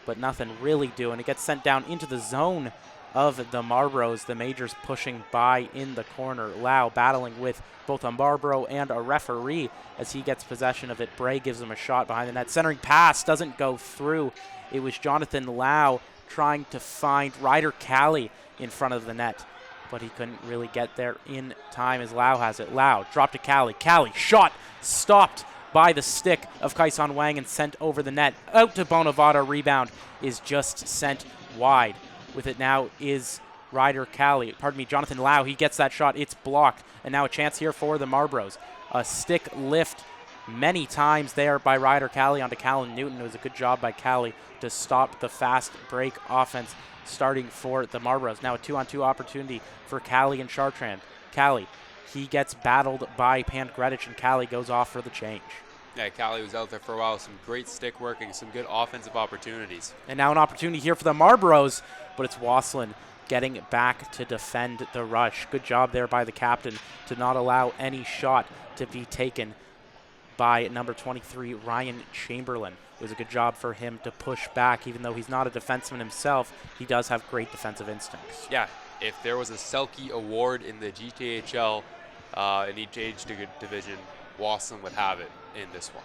but nothing really doing. It gets sent down into the zone of the Marlboros. The Majors pushing by in the corner. Lau battling with both a Marlboro and a referee as he gets possession of it. Bray gives him a shot behind the net. Centering pass doesn't go through. It was Jonathan Lau trying to find Ryder Cali in front of the net, but he couldn't really get there in time as Lau has it. Lau dropped to Cali. Cali shot stopped by the stick of Kaison Wang and sent over the net. Out to Bonavada. Rebound is just sent wide. With it now is Jonathan Lau. He gets that shot. It's blocked. And now a chance here for the Marlboros. A stick lift many times there by Ryder Cali onto Callan Newton. It was a good job by Cali to stop the fast break offense starting for the Marlboros. Now a 2-on-2 opportunity for Cali and Chartrand. Cali, he gets battled by Pankratich, and Cali goes off for the change. Yeah, Cali was out there for a while. Some great stick work and some good offensive opportunities. And now an opportunity here for the Marlboros, but it's Wasselin getting back to defend the rush. Good job there by the captain to not allow any shot to be taken by number 23, Ryan Chamberlain. It was a good job for him to push back. Even though he's not a defenseman himself, he does have great defensive instincts. Yeah, if there was a Selke Award in the GTHL in each age division, Wasselin would have it in this one.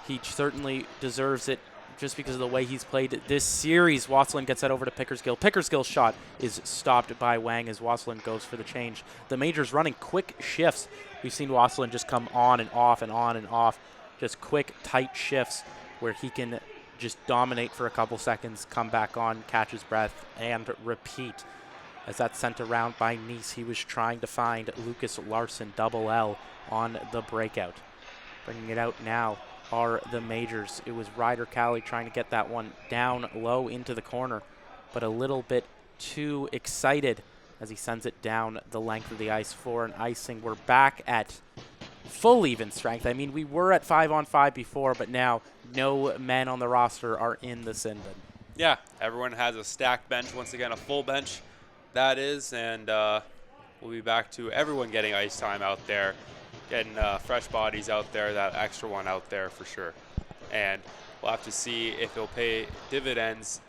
He certainly deserves it just because of the way he's played this series. Wasselin gets that over to Pickersgill. Pickersgill's shot is stopped by Wang as Wasselin goes for the change. The Majors running quick shifts. We've seen Wasselin just come on and off and on and off. Just quick, tight shifts where he can just dominate for a couple seconds, come back on, catch his breath, and repeat. As that's sent around by Nice, he was trying to find Lucas Larson, double L, on the breakout. Bringing it out now are the Majors. It was Ryder Cali trying to get that one down low into the corner, but a little bit too excited as he sends it down the length of the ice for an icing. We're back at full even strength. I mean, we were at 5-on-5 before, but now no men on the roster are in the sin bin. Yeah, everyone has a stacked bench. Once again, a full bench, that is, and we'll be back to everyone getting ice time out there, getting fresh bodies out there, that extra one out there for sure. And we'll have to see if it'll pay dividends.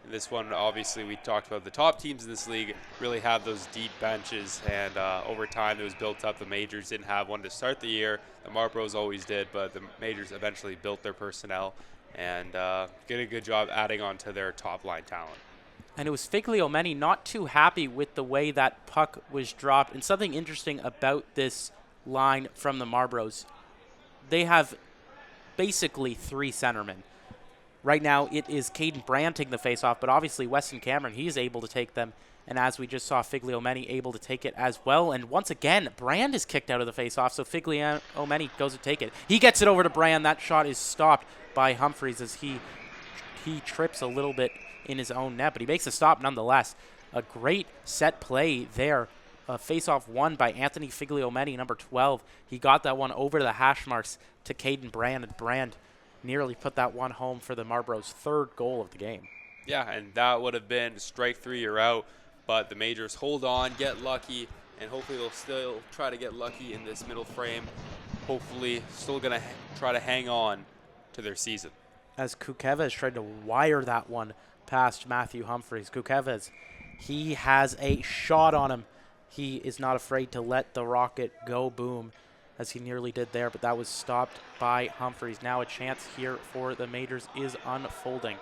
This one, obviously, we talked about the top teams in this league really have those deep benches, and over time it was built up. The Majors didn't have one to start the year. The Marlboros always did, but the Majors eventually built their personnel and did a good job adding on to their top-line talent. And it was Figliomeni not too happy with the way that puck was dropped. And something interesting about this line from the Marlboros, they have basically three centermen. Right now, it is Caden Brand taking the faceoff, but obviously Weston Cameron, he's able to take them. And as we just saw, Figliomeni able to take it as well. And once again, Brand is kicked out of the faceoff, so Figliomeni goes to take it. He gets it over to Brand. That shot is stopped by Humphreys as he trips a little bit in his own net, but he makes a stop nonetheless. A great set play there. A faceoff won by Anthony Figliomeni, number 12. He got that one over to the hash marks to Caden Brand, and Brand nearly put that one home for the Marlboros' third goal of the game. Yeah, and that would have been strike three, you're out, but the Majors hold on, get lucky, and hopefully they'll still try to get lucky in this middle frame. Hopefully still going to try to hang on to their season. As Kukevez tried to wire that one past Matthew Humphreys. Kukevez, he has a shot on him. He is not afraid to let the rocket go boom, as he nearly did there, but that was stopped by Humphreys. Now a chance here for the Majors is unfolding.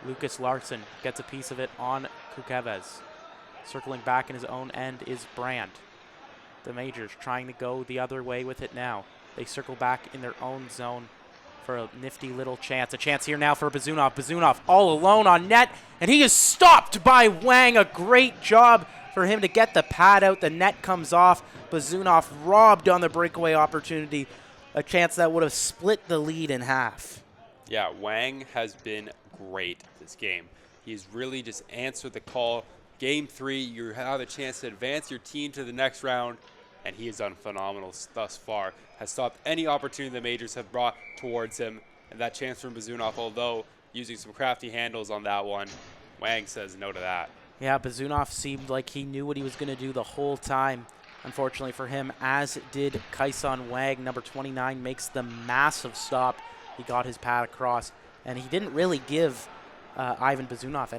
Lucas Larson gets a piece of it on Kukevez. Circling back in his own end is Brandt. The Majors trying to go the other way with it now. They circle back in their own zone for a nifty little chance. A chance here now for Bazunov. Bazunov all alone on net, and he is stopped by Wang. A great job for him to get the pad out. The net comes off. Bazunov robbed on the breakaway opportunity. A chance that would have split the lead in half. Yeah, Wang has been great this game. He's really just answered the call. Game 3, you have a chance to advance your team to the next round, and he has done phenomenal thus far. Has stopped any opportunity the Majors have brought towards him. And that chance from Bazunov, although using some crafty handles on that one, Wang says no to that. Yeah, Bazunov seemed like he knew what he was going to do the whole time. Unfortunately for him, as did Kaison Wang. Number 29 makes the massive stop. He got his pad across, and he didn't really give Ivan Bazunov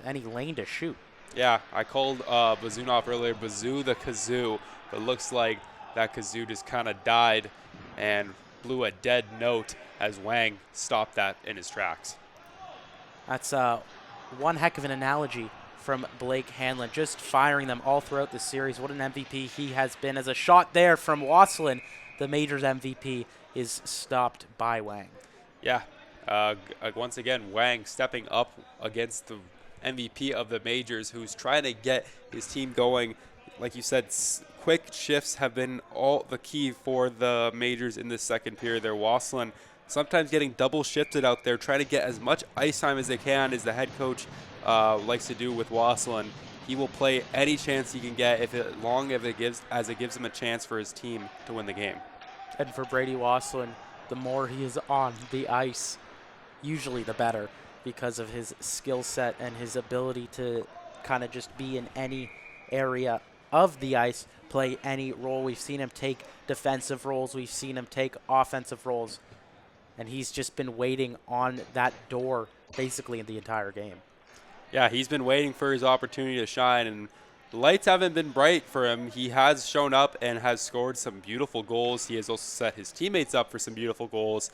any lane to shoot. Yeah, I called Bazunov earlier Bazoo the Kazoo, but looks like that Kazoo just kind of died and blew a dead note as Wang stopped that in his tracks. That's one heck of an analogy from Blake Hanlon, just firing them all throughout the series. What an MVP he has been. As a shot there from Wasselin, the Majors MVP, is stopped by Wang. Yeah, once again, Wang stepping up against the MVP of the Majors, who's trying to get his team going. Like you said, quick shifts have been all the key for the Majors in this second period. They're Wasselin sometimes getting double shifted out there, trying to get as much ice time as they can, as the head coach likes to do with Wasselin. He will play any chance he can get as it gives him a chance for his team to win the game. And for Brady Wasselin, the more he is on the ice, usually the better, because of his skill set and his ability to kind of just be in any area of the ice, play any role. We've seen him take defensive roles. We've seen him take offensive roles. And he's just been waiting on that door basically in the entire game. Yeah, he's been waiting for his opportunity to shine, and the lights haven't been bright for him. He has shown up and has scored some beautiful goals. He has also set his teammates up for some beautiful goals.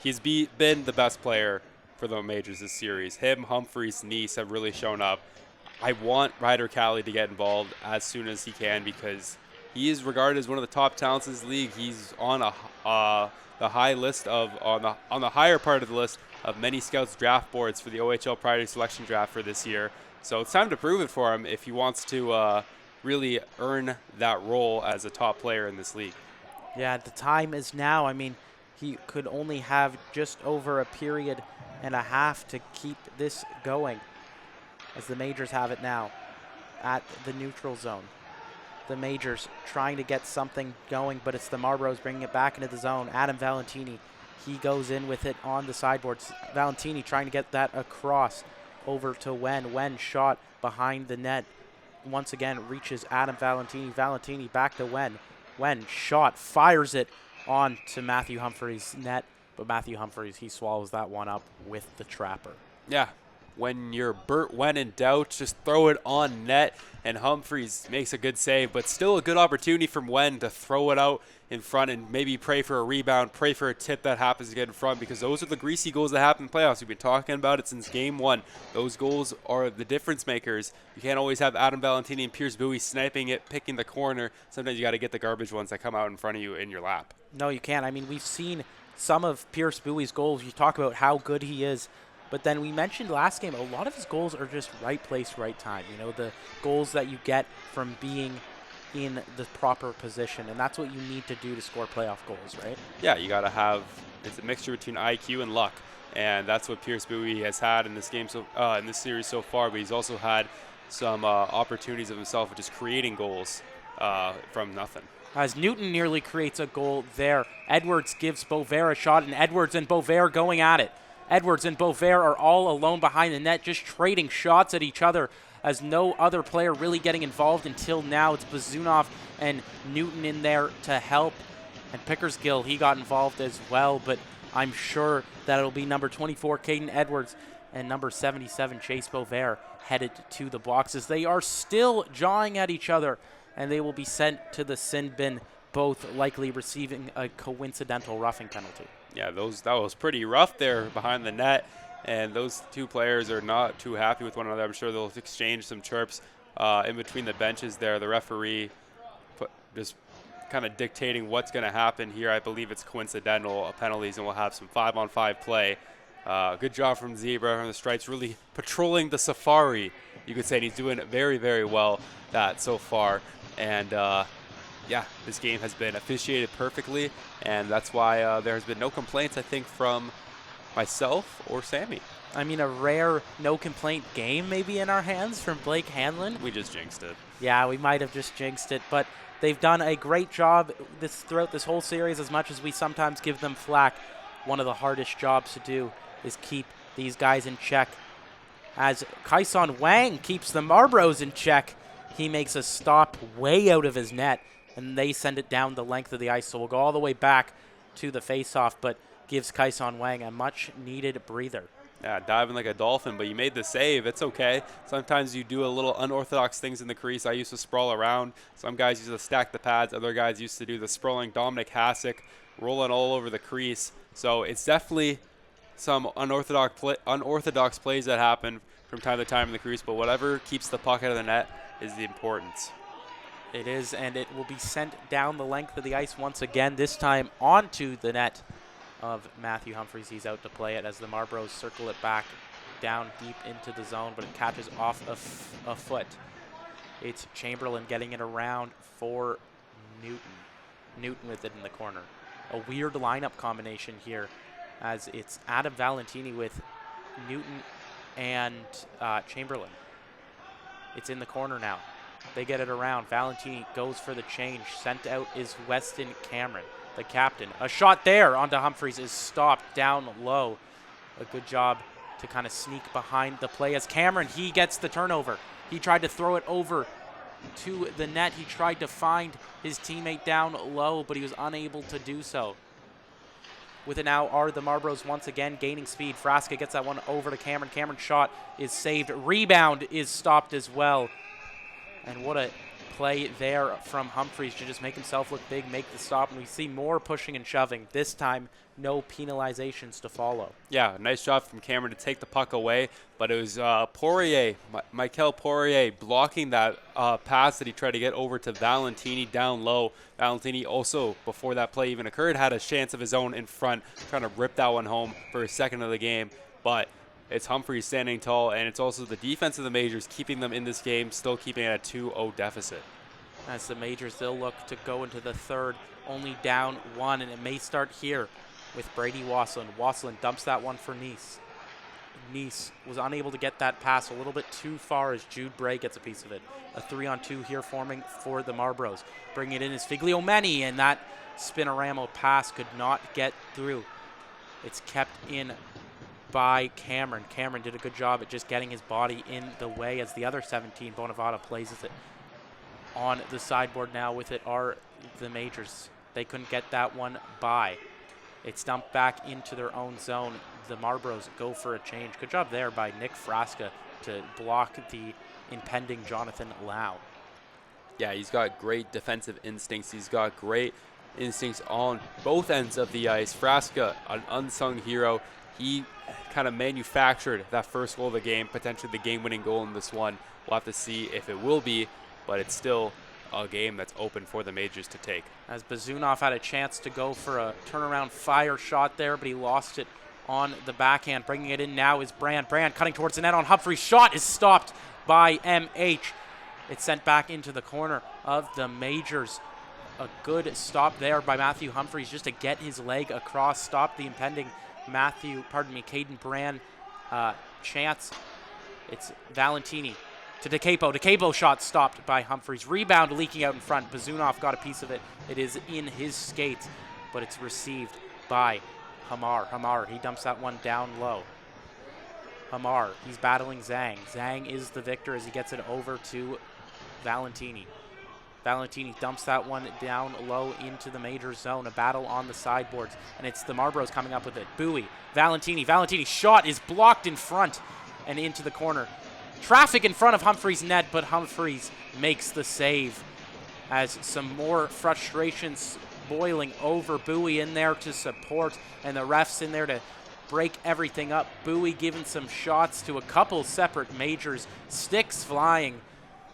He's been the best player for the Majors this series. Him, Humphreys, Neese have really shown up. I want Ryder Cali to get involved as soon as he can because he is regarded as one of the top talents in this league. He's on the high list on the higher part of the list of many scouts draft boards for the OHL priority selection draft for this year. So it's time to prove it for him if he wants to really earn that role as a top player in this league. Yeah, the time is now. I mean, he could only have just over a period and a half to keep this going, as the Majors have it now at the neutral zone. The Majors trying to get something going, but it's the Marlboros bringing it back into the zone. Adam Valentini, he goes in with it on the sideboards. Valentini trying to get that across over to Wen. Wen shot behind the net. Once again, reaches Adam Valentini. Valentini back to Wen. Wen shot, fires it on to Matthew Humphreys' net. But Matthew Humphreys, he swallows that one up with the trapper. Yeah, when you're when in doubt, just throw it on net, and Humphreys makes a good save, but still a good opportunity from Wen to throw it out in front and maybe pray for a rebound, pray for a tip that happens to get in front, because those are the greasy goals that happen in playoffs. We've been talking about it since game one. Those goals are the difference makers. You can't always have Adam Valentini and Pierce Bowie sniping it, picking the corner. Sometimes you got to get the garbage ones that come out in front of you in your lap. No, you can't. I mean, we've seen some of Pierce Bowie's goals. You talk about how good he is. But then we mentioned last game, a lot of his goals are just right place, right time. You know, the goals that you get from being in the proper position. And that's what you need to do to score playoff goals, right? Yeah, you got to have, it's a mixture between IQ and luck. And that's what Pierce Bowie has had in this game, in this series so far. But he's also had some opportunities of himself of just creating goals from nothing. As Newton nearly creates a goal there. Edwards gives Beauvais a shot, and Edwards and Beauvais are going at it. Edwards and Beauvais are all alone behind the net, just trading shots at each other, as no other player really getting involved until now. It's Bazunov and Newton in there to help. And Pickersgill, he got involved as well, but I'm sure that it'll be number 24, Caden Edwards, and number 77, Chase Beauvais, headed to the boxes. They are still jawing at each other, and they will be sent to the sin bin, both likely receiving a coincidental roughing penalty. Yeah, that was pretty rough there behind the net, and those two players are not too happy with one another. I'm sure they'll exchange some chirps in between the benches there. The referee just kind of dictating what's going to happen here. I believe it's coincidental penalties, and we'll have some 5-on-5 play. Good job from Zebra on the stripes, really patrolling the safari, you could say. And he's doing very, very well that so far. And yeah, this game has been officiated perfectly, and that's why there has been no complaints, I think, from myself or Sammy. I mean, a rare no-complaint game maybe in our hands from Blake Hanlon. We just jinxed it. Yeah, we might have just jinxed it, but they've done a great job throughout this whole series. As much as we sometimes give them flack, one of the hardest jobs to do is keep these guys in check. as Kaison Wang keeps the Marlboros in check. He makes a stop way out of his net, and they send it down the length of the ice. So we'll go all the way back to the faceoff, but gives Kaison Wang a much-needed breather. Yeah, diving like a dolphin, but you made the save. It's okay. Sometimes you do a little unorthodox things in the crease. I used to sprawl around. Some guys used to stack the pads. Other guys used to do the sprawling Dominic Hasek, rolling all over the crease. So it's definitely some unorthodox plays that happen from time to time in the crease, but whatever keeps the puck out of the net is the importance. It is, and it will be sent down the length of the ice once again, this time onto the net of Matthew Humphries. He's out to play it as the Marlboros circle it back down deep into the zone, but it catches off a foot. It's Chamberlain getting it around for Newton. Newton with it in the corner. A weird lineup combination here, as it's Adam Valentini with Newton and Chamberlain. It's in the corner now. They get it around. Valentini goes for the change. Sent out is Weston Cameron, the captain. A shot there onto Humphries is stopped down low. A good job to kind of sneak behind the play as Cameron, he gets the turnover. He tried to throw it over to the net. He tried to find his teammate down low, but he was unable to do so. With it now are the Marlboros once again gaining speed. Frasca gets that one over to Cameron. Cameron's shot is saved. Rebound is stopped as well. And what a play there from Humphries to just make himself look big, make the stop. And we see more pushing and shoving. This time, no penalizations to follow. Yeah, nice job from Cameron to take the puck away. But it was Poirier, Michael Poirier, blocking that pass that he tried to get over to Valentini down low. Valentini also, before that play even occurred, had a chance of his own in front, trying to rip that one home for his second of the game. But it's Humphries standing tall, and it's also the defense of the Majors keeping them in this game, still keeping it at a 2-0 deficit. As the Majors, they'll look to go into the third, only down one, and it may start here with Brady Wasselin. Wasselin dumps that one for Nice. Nice was unable to get that pass a little bit too far as Jude Bray gets a piece of it. A 3-on-2 here forming for the Marlboros. Bringing it in is Figliomeni, and that spinorama pass could not get through. It's kept in by Cameron. Cameron did a good job at just getting his body in the way as the other 17, Bonavada, places it on the sideboard. Now with it are the Majors. They couldn't get that one by. It's dumped back into their own zone. The Marlboros go for a change. Good job there by Nick Frasca to block the impending Jonathan Lau. Yeah, he's got great defensive instincts. He's got great instincts on both ends of the ice. Frasca, an unsung hero. He kind of manufactured that first goal of the game, potentially the game-winning goal in this one. We'll have to see if it will be, but it's still a game that's open for the Majors to take. As Bazunov had a chance to go for a turnaround fire shot there, but he lost it on the backhand. Bringing it in now is Brand. Brand cutting towards the net on Humphries. Shot is stopped by MH. It's sent back into the corner of the Majors. A good stop there by Matthew Humphries just to get his leg across, stop the impending Caden Brand chance. It's Valentini to DeCapo. DeCapo shot stopped by Humphries. Rebound leaking out in front. Bazunov got a piece of it. It is in his skates, but it's received by Hamar. Hamar, he dumps that one down low. Hamar, he's battling Zhang. Zhang is the victor as he gets it over to Valentini. Valentini dumps that one down low into the Major zone. A battle on the sideboards, and it's the Marlboros coming up with it. Bowie, Valentini. Valentini's shot is blocked in front and into the corner. Traffic in front of Humphries' net, but Humphries makes the save as some more frustrations boiling over. Bowie in there to support, and the refs in there to break everything up. Bowie giving some shots to a couple separate Majors. Sticks flying.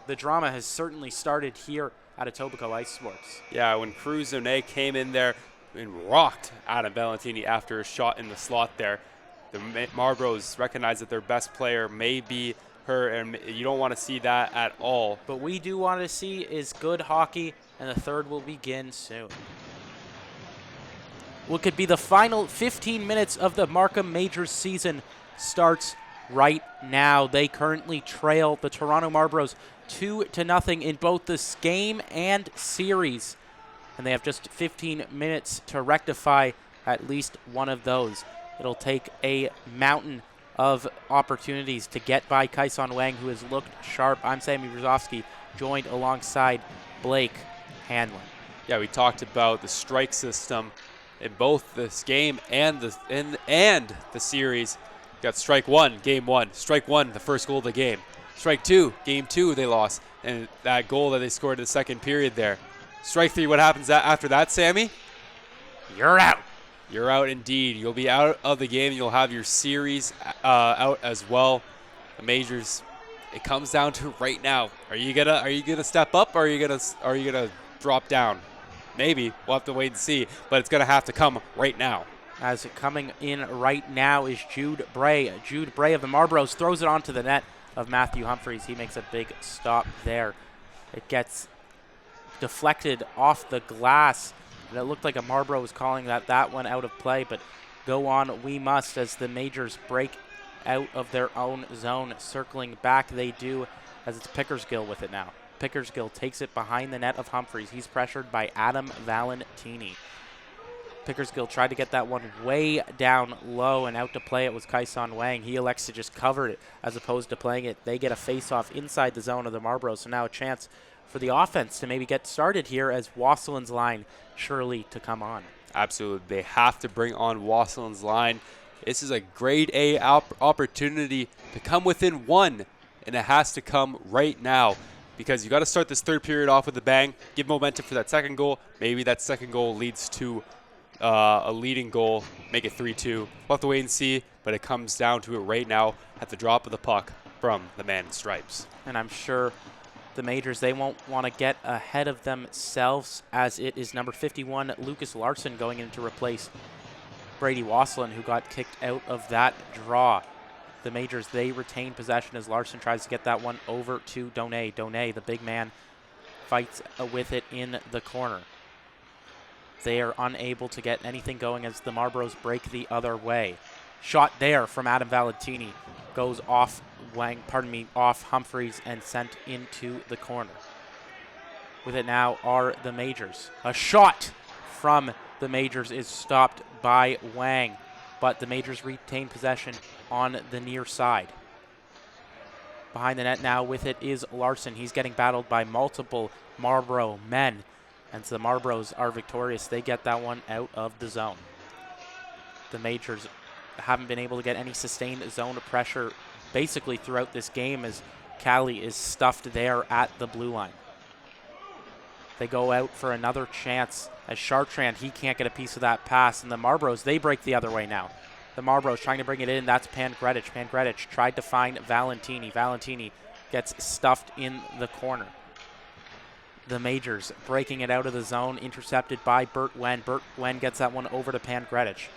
The drama has certainly started here at Etobicoke Ice Sports. Yeah, when Cruz Zone came in there and rocked Adam Valentini after a shot in the slot there, the Marlboros recognize that their best player may be her, and you don't want to see that at all. But we do want to see is good hockey, and the third will begin soon. What could be the final 15 minutes of the Markham Majors season starts right now. They currently trail the Toronto Marlboros 2-0 in both this game and series. And they have just 15 minutes to rectify at least one of those. It'll take a mountain of opportunities to get by Kaison Wang, who has looked sharp. I'm Sammy Brzezowski, joined alongside Blake Hanlon. Yeah, we talked about the strike system in both this game and the series. You got strike one, game one. Strike one, the first goal of the game. Strike two, game two, they lost. And that goal that they scored in the second period there. Strike three, what happens after that, Sammy? You're out. You're out indeed. You'll be out of the game. You'll have your series out as well. The majors, it comes down to right now. Are you gonna step up, or are you gonna drop down? Maybe. We'll have to wait and see. But it's gonna have to come right now. As coming in right now is Jude Bray. Jude Bray of the Marlboros throws it onto the net of Matthew Humphreys. He makes a big stop there. It gets deflected off the glass. And it looked like a Marlboro was calling that one out of play, but go on we must as the majors break out of their own zone. Circling back they do, as it's Pickersgill with it now. Pickersgill takes it behind the net of Humphreys. He's pressured by Adam Valentini. Pickersgill tried to get that one way down low, and out to play it was Kaison Wang. He elects to just cover it as opposed to playing it. They get a face-off inside the zone of the Marlboros, so now a chance for the offense to maybe get started here as Wasselin's line surely to come on. Absolutely. They have to bring on Wasselin's line. This is a grade A opportunity to come within one, and it has to come right now because you got to start this third period off with a bang, give momentum for that second goal. Maybe that second goal leads to a leading goal, make it 3-2. We'll have to wait and see, but it comes down to it right now at the drop of the puck from the man in stripes. And I'm sure the majors, they won't want to get ahead of themselves, as it is number 51, Lucas Larson, going in to replace Brady Wasselin, who got kicked out of that draw. The majors, they retain possession as Larson tries to get that one over to Donay. Donay, the big man, fights with it in the corner. They are unable to get anything going as the Marlboros break the other way. Shot there from Adam Valentini. Goes off off Humphreys and sent into the corner. With it now are the majors. A shot from the majors is stopped by Wang, but the majors retain possession on the near side. Behind the net now with it is Larson. He's getting battled by multiple Marlboro men. And so the Marlboros are victorious. They get that one out of the zone. The majors haven't been able to get any sustained zone pressure basically throughout this game, as Cali is stuffed there at the blue line. They go out for another chance as Chartrand, he can't get a piece of that pass, and the Marlboros, they break the other way now. The Marlboros trying to bring it in. That's Pankredich. Pankredich tried to find Valentini. Valentini gets stuffed in the corner. The majors breaking it out of the zone, intercepted by Bert Wen. Bert Wen gets that one over to Pankredich.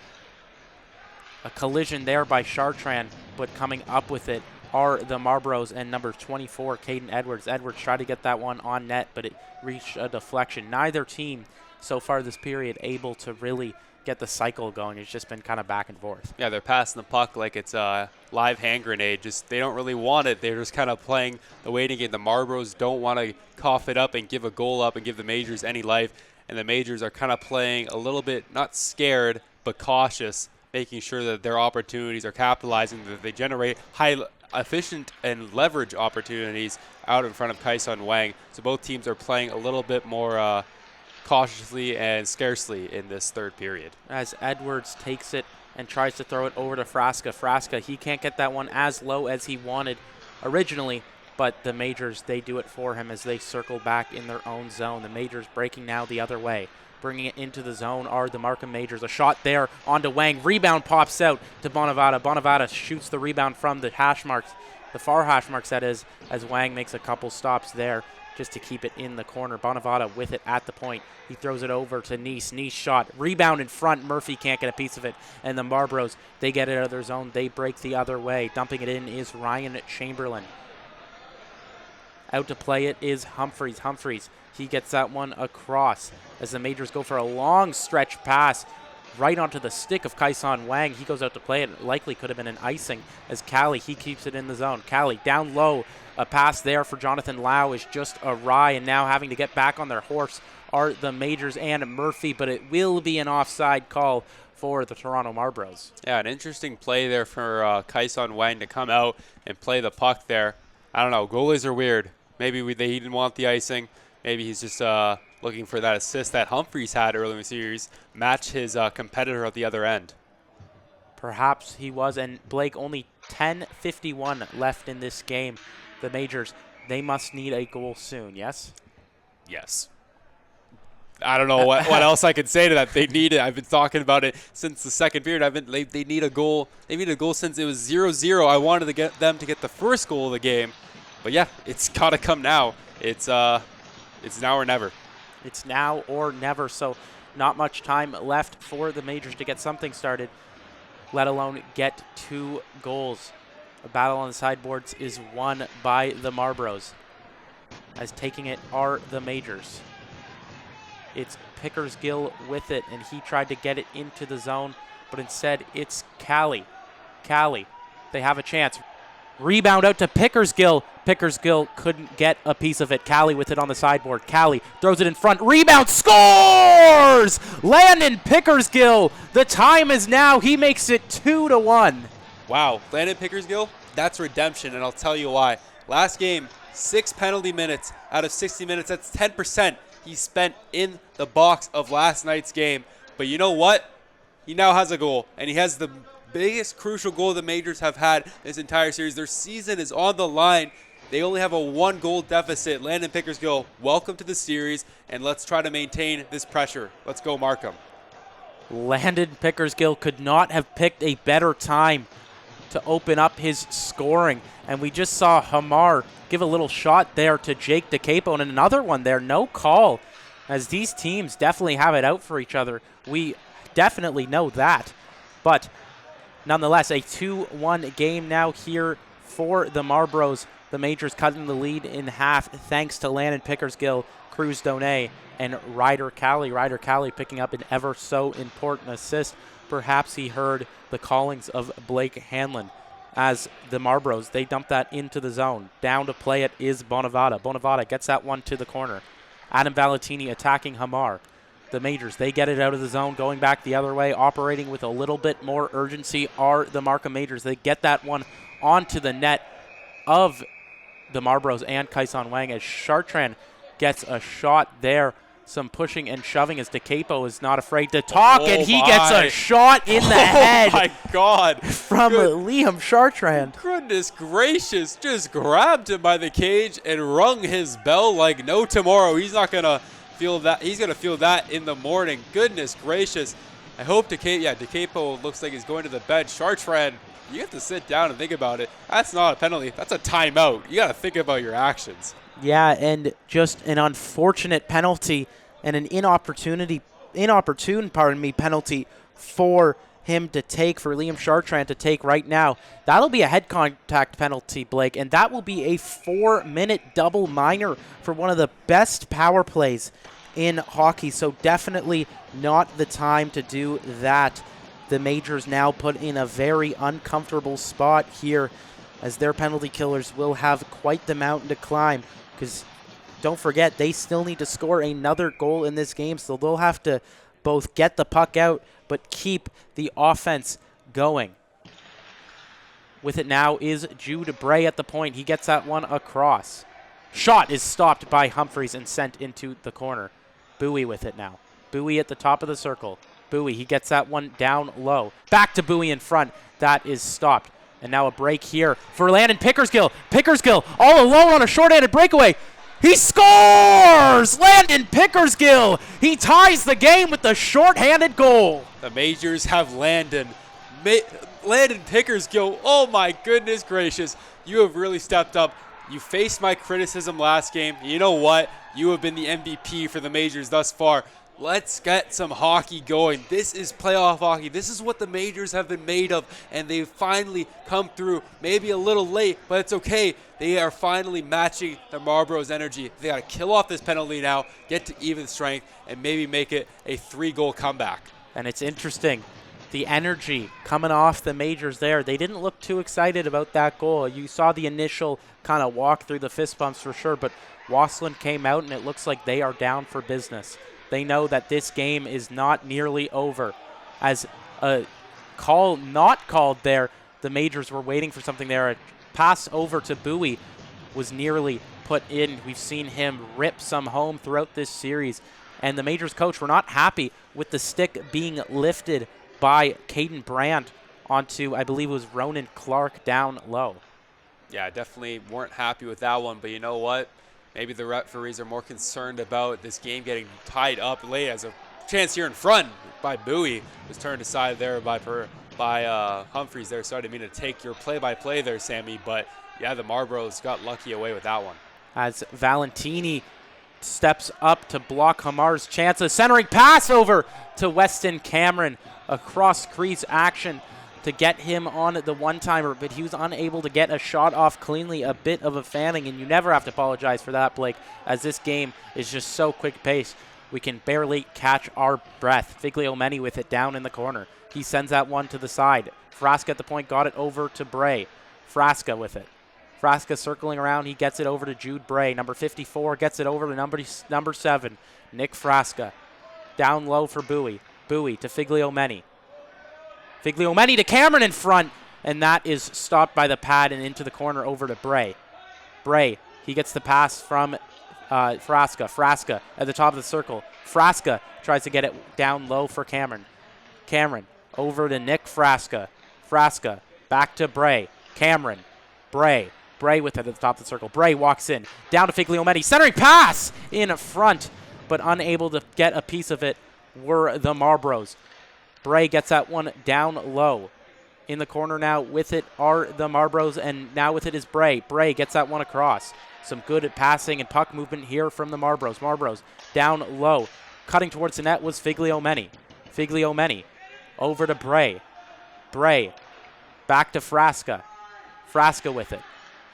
A collision there by Chartrand, but coming up with it are the Marlboros and number 24, Caden Edwards. Edwards tried to get that one on net, but it reached a deflection. Neither team so far this period able to really get the cycle going. It's just been kind of back and forth. Yeah, they're passing the puck like it's a live hand grenade. Just they don't really want it. They're just kind of playing the waiting game. The Marlboros don't want to cough it up and give a goal up and give the majors any life. And the majors are kind of playing a little bit, not scared, but cautious, making sure that their opportunities are capitalizing, that they generate high efficient and leverage opportunities out in front of Kaison Wang. So both teams are playing a little bit more cautiously and scarcely in this third period. As Edwards takes it and tries to throw it over to Frasca. Frasca, he can't get that one as low as he wanted originally, but the majors, they do it for him as they circle back in their own zone. The majors breaking now the other way. Bringing it into the zone are the Markham Majors. A shot there onto Wang. Rebound pops out to Bonavada. Bonavada shoots the rebound from the hash marks, the far hash marks that is, as Wang makes a couple stops there just to keep it in the corner. Bonavada with it at the point. He throws it over to Nice. Nice shot. Rebound in front. Murphy can't get a piece of it. And the Marlboros, they get it out of their zone. They break the other way. Dumping it in is Ryan Chamberlain. Out to play it is Humphreys. Humphreys, he gets that one across as the majors go for a long stretch pass. right onto the stick of Kaison Wang. He goes out to play it. It likely could have been an icing as Callie, he keeps it in the zone. Callie down low. A pass there for Jonathan Lau is just awry, and now having to get back on their horse are the Majors and Murphy, but it will be an offside call for the Toronto Marlboros. Yeah, an interesting play there for Kaison Wang to come out and play the puck there. I don't know. Goalies are weird. Maybe he didn't want the icing. Maybe he's just looking for that assist that Humphreys had early in the series, match his competitor at the other end. Perhaps he was, and Blake, only 10:51 left in this game. The Majors, they must need a goal soon, yes? Yes. I don't know what else I could say to that. They need it. I've been talking about it since the second period. They need a goal. They need a goal since it was 0-0. I wanted to get them to get the first goal of the game. But yeah, it's got to come now. It's now or never. It's now or never, so not much time left for the Majors to get something started, let alone get 2 goals. A battle on the sideboards is won by the Marlboros, as taking it are the Majors. It's Pickersgill with it, and he tried to get it into the zone, but instead it's Callie. Callie, they have a chance. Rebound out to Pickersgill. Pickersgill couldn't get a piece of it. Callie with it on the sideboard. Callie throws it in front. Rebound, scores! Landon Pickersgill. The time is now. He makes it 2-1. Wow, Landon Pickersgill, that's redemption, and I'll tell you why. Last game, 6 penalty minutes out of 60 minutes. That's 10% he spent in the box of last night's game. But you know what? He now has a goal, and he has the biggest crucial goal the Majors have had this entire series. Their season is on the line. They only have a 1-goal deficit. Landon Pickersgill, welcome to the series, and let's try to maintain this pressure. Let's go, Markham. Landon Pickersgill could not have picked a better time to open up his scoring. And we just saw Hamar give a little shot there to Jake DeCapo, and another one there, no call, as these teams definitely have it out for each other. We definitely know that. But nonetheless, a 2-1 game now here for the Marlboros. The Majors cutting the lead in half thanks to Landon Pickersgill, Cruz Donay, and Ryder Callie. Ryder Callie picking up an ever so important assist. Perhaps he heard the callings of Blake Hanlon as the Marlboros, they dump that into the zone. Down to play it is Bonavada. Bonavada gets that one to the corner. Adam Valentini attacking Hamar. The Majors, they get it out of the zone, going back the other way, operating with a little bit more urgency are the Markham Majors. They get that one onto the net of the Marlboros and Kaison Wang as Chartrand gets a shot there. Some pushing and shoving as DeCapo is not afraid to talk, and he gets a shot in the head. Oh, my God. From Liam Chartrand. Goodness gracious. Just grabbed him by the cage and rung his bell like no tomorrow. He's not going to feel that. He's going to feel that in the morning. Goodness gracious. I hope DeCapo looks like he's going to the bench. Chartrand, you have to sit down and think about it. That's not a penalty. That's a timeout. You got to think about your actions. Yeah, and just an unfortunate penalty and an inopportune penalty for him to take, for Liam Chartrand to take right now. That'll be a head contact penalty, Blake, and that will be a 4-minute double minor for one of the best power plays in hockey. So definitely not the time to do that. The Majors now put in a very uncomfortable spot here, as their penalty killers will have quite the mountain to climb, because don't forget, they still need to score another goal in this game, so they'll have to both get the puck out but keep the offense going. With it now is Jude Bray at the point. He gets that one across. Shot is stopped by Humphreys and sent into the corner. Bowie with it now. Bowie at the top of the circle. Bowie, he gets that one down low. Back to Bowie in front. That is stopped. And now a break here for Landon Pickersgill. Pickersgill all alone on a short-handed breakaway. He scores! Landon Pickersgill. He ties the game with the short-handed goal. The Majors have Landon Pickersgill. Oh my goodness gracious. You have really stepped up. You faced my criticism last game. You know what? You have been the MVP for the Majors thus far. Let's get some hockey going. This is playoff hockey. This is what the Majors have been made of, and they've finally come through. Maybe a little late, but it's okay. They are finally matching the Marlboros' energy. They got to kill off this penalty now, get to even strength, and maybe make it a 3-goal comeback. And it's interesting, the energy coming off the majors there. They didn't look too excited about that goal. You saw the initial kind of walk through the fist bumps for sure, but Wassland came out and it looks like they are down for business. They know that this game is not nearly over. As a call not called there, the majors were waiting for something there. A pass over to Bowie was nearly put in. We've seen him rip some home throughout this series. And the majors coach were not happy with the stick being lifted by Caden Brandt onto, I believe it was Ronan Clark down low. Yeah, definitely weren't happy with that one, but you know what? Maybe the referees are more concerned about this game getting tied up late, as a chance here in front by Bowie was turned aside there by Humphreys there. Sorry, I didn't mean to take your play-by-play there, Sammy, but yeah, the Marlboros got lucky away with that one. As Valentini steps up to block Hamar's chance. A centering pass over to Weston Cameron. Across crease action to get him on the one-timer, but he was unable to get a shot off cleanly. A bit of a fanning, and you never have to apologize for that, Blake, as this game is just so quick pace. We can barely catch our breath. Figliomeni with it down in the corner. He sends that one to the side. Frasca at the point got it over to Bray. Frasca with it. Frasca circling around. He gets it over to Jude Bray. Number 54 gets it over to number 7, Nick Frasca. Down low for Bowie. Bowie to Figliomeni. Figliomeni to Cameron in front, and that is stopped by the pad and into the corner over to Bray. Bray, he gets the pass from Frasca. Frasca at the top of the circle. Frasca tries to get it down low for Cameron. Cameron over to Nick Frasca. Frasca back to Bray. Cameron. Bray. Bray with it at the top of the circle. Bray walks in. Down to Figliomeni. Centering pass in front, but unable to get a piece of it were the Marlboros. Bray gets that one down low. In the corner now with it are the Marlboros, and now with it is Bray. Bray gets that one across. Some good passing and puck movement here from the Marlboros. Marlboros down low. Cutting towards the net was Figliomeni. Figliomeni over to Bray. Bray back to Frasca. Frasca with it.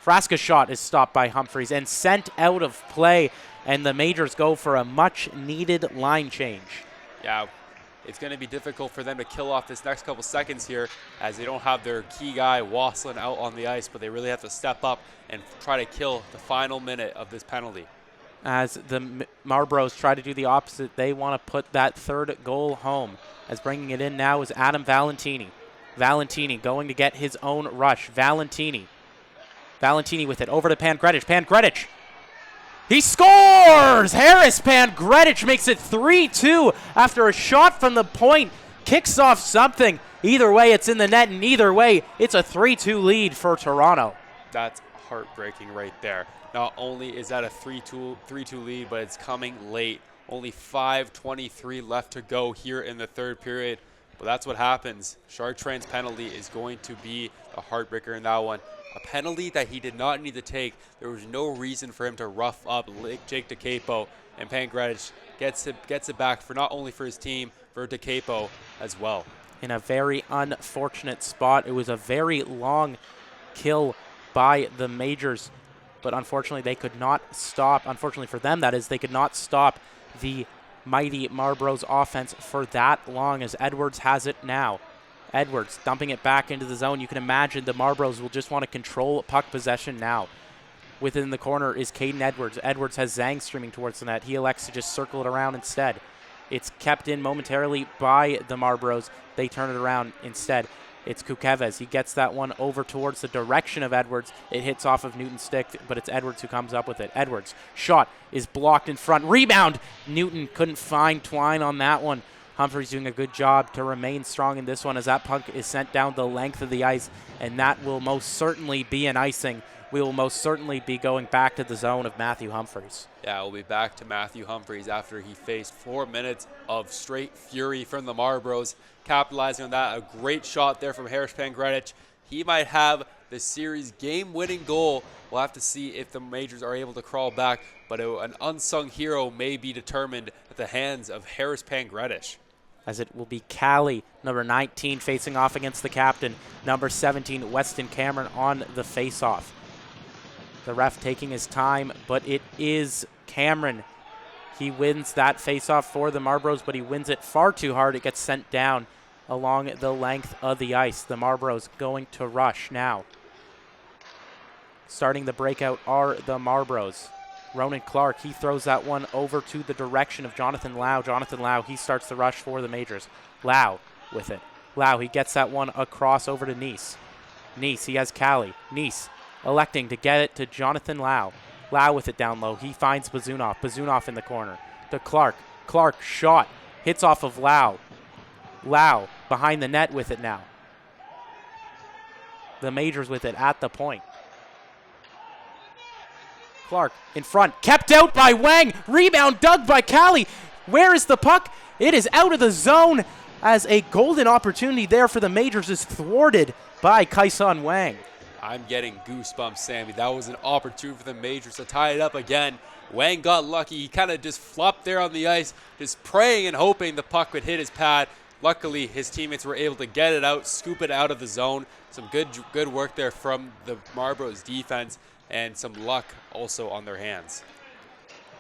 Frasca's shot is stopped by Humphreys and sent out of play, and the majors go for a much-needed line change. Yeah, it's going to be difficult for them to kill off this next couple seconds here, as they don't have their key guy, Wassland, out on the ice, but they really have to step up and try to kill the final minute of this penalty. As the Marlboros try to do the opposite, they want to put that third goal home. As bringing it in now is Adam Valentini. Valentini going to get his own rush. Valentini with it over to Pangredich. Pangredich. He scores! Harris Pangredich makes it 3-2 after a shot from the point. Kicks off something. Either way, it's in the net, and either way, it's a 3-2 lead for Toronto. That's heartbreaking right there. Not only is that a 3-2 lead, but it's coming late. Only 5:23 left to go here in the third period. But that's what happens. Chartrand's penalty is going to be a heartbreaker in that one. A penalty that he did not need to take. There was no reason for him to rough up Jake DeCapo, and Pangredich gets it back for not only for his team, for DeCapo as well. In a very unfortunate spot. It was a very long kill by the majors, but unfortunately they could not stop. Unfortunately for them, that is, they could not stop the mighty Marlboros offense for that long, as Edwards has it now. Edwards dumping it back into the zone. You can imagine the Marlboros will just want to control puck possession now. Within the corner is Caden Edwards. Edwards has Zhang streaming towards the net. He elects to just circle it around instead. It's kept in momentarily by the Marlboros. They turn it around instead. It's Kukeves. He gets that one over towards the direction of Edwards. It hits off of Newton's stick, but it's Edwards who comes up with it. Edwards' shot is blocked in front. Rebound! Newton couldn't find Twine on that one. Humphreys doing a good job to remain strong in this one, as that puck is sent down the length of the ice, and that will most certainly be an icing. We will most certainly be going back to the zone of Matthew Humphreys. Yeah, we'll be back to Matthew Humphreys after he faced 4 minutes of straight fury from the Marlboros. Capitalizing on that, a great shot there from Harris Pangredich. He might have the series game-winning goal. We'll have to see if the majors are able to crawl back, but an unsung hero may be determined at the hands of Harris Pangredich. As it will be Callie, number 19, facing off against the captain, number 17, Weston Cameron, on the face-off. The ref taking his time, but it is Cameron He wins that faceoff for the Marlboros, but he wins it far too hard. It gets sent down along the length of the ice. The Marlboros going to rush now. Starting the breakout are the Marlboros. Ronan Clark, he throws that one over to the direction of Jonathan Lau. Jonathan Lau, he starts the rush for the Majors. Lau with it. Lau, he gets that one across over to Nice. Nice, he has Callie. Nice electing to get it to Jonathan Lau. Lau with it down low. He finds Bazunov. Bazunov in the corner. To Clark. Clark shot. Hits off of Lau. Lau behind the net with it now. The Majors with it at the point. Clark in front. Kept out by Wang. Rebound dug by Callie. Where is the puck? It is out of the zone as a golden opportunity there for the Majors is thwarted by Kai-Son Wang. I'm getting goosebumps, Sammy. That was an opportunity for the Majors to tie it up again. Wang got lucky. He kind of just flopped there on the ice, just praying and hoping the puck would hit his pad. Luckily, his teammates were able to get it out, scoop it out of the zone. Some good work there from the Marlboros defense, and some luck also on their hands.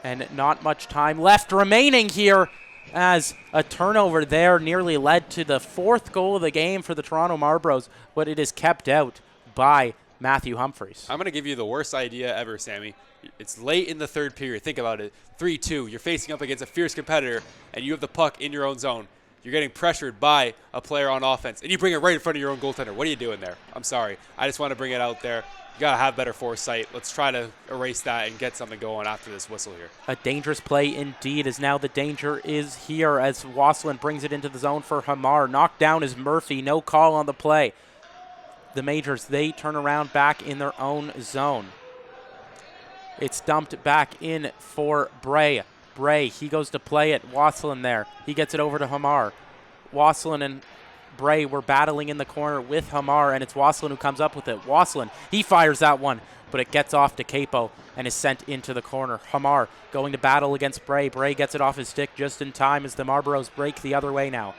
And not much time left remaining here as a turnover there nearly led to the 4th goal of the game for the Toronto Marlboros, but it is kept out by Matthew Humphreys. I'm going to give you the worst idea ever, Sammy. It's late in the 3rd period. Think about it. 3-2. You're facing up against a fierce competitor, and you have the puck in your own zone. You're getting pressured by a player on offense, and you bring it right in front of your own goaltender. What are you doing there? I'm sorry. I just want to bring it out there. You got to have better foresight. Let's try to erase that and get something going after this whistle here. A dangerous play indeed, as now the danger is here as Wasselin brings it into the zone for Hamar. Knocked down is Murphy. No call on the play. The Majors, they turn around back in their own zone. It's dumped back in for Bray. Bray, he goes to play it. Wasselin there. He gets it over to Hamar. Wasselin and Bray were battling in the corner with Hamar, and it's Wasselin who comes up with it. Wasselin, he fires that one, but it gets off to Capo and is sent into the corner. Hamar going to battle against Bray. Bray gets it off his stick just in time as the Marlboros break the other way now.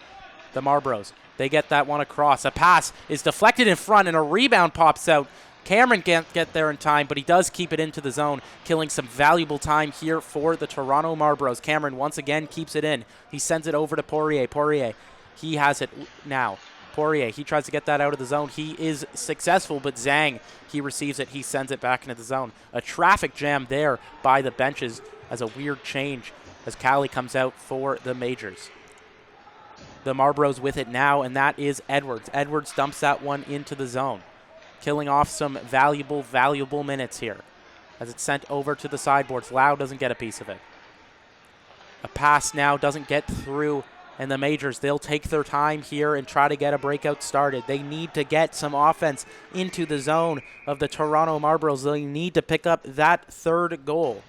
The Marlboros, they get that one across. A pass is deflected in front, and a rebound pops out. Cameron can't get there in time, but he does keep it into the zone, killing some valuable time here for the Toronto Marlboros. Cameron once again keeps it in. He sends it over to Poirier. Poirier, he has it now. Poirier, he tries to get that out of the zone. He is successful, but Zhang, he receives it. He sends it back into the zone. A traffic jam there by the benches as a weird change as Callie comes out for the Majors. The Marlboros with it now, and that is Edwards. Edwards dumps that one into the zone, killing off some valuable minutes here as it's sent over to the sideboards. Lau doesn't get a piece of it. A pass now doesn't get through, and the Majors, they'll take their time here and try to get a breakout started. They need to get some offense into the zone of the Toronto Marlboros. They need to pick up that 3rd goal.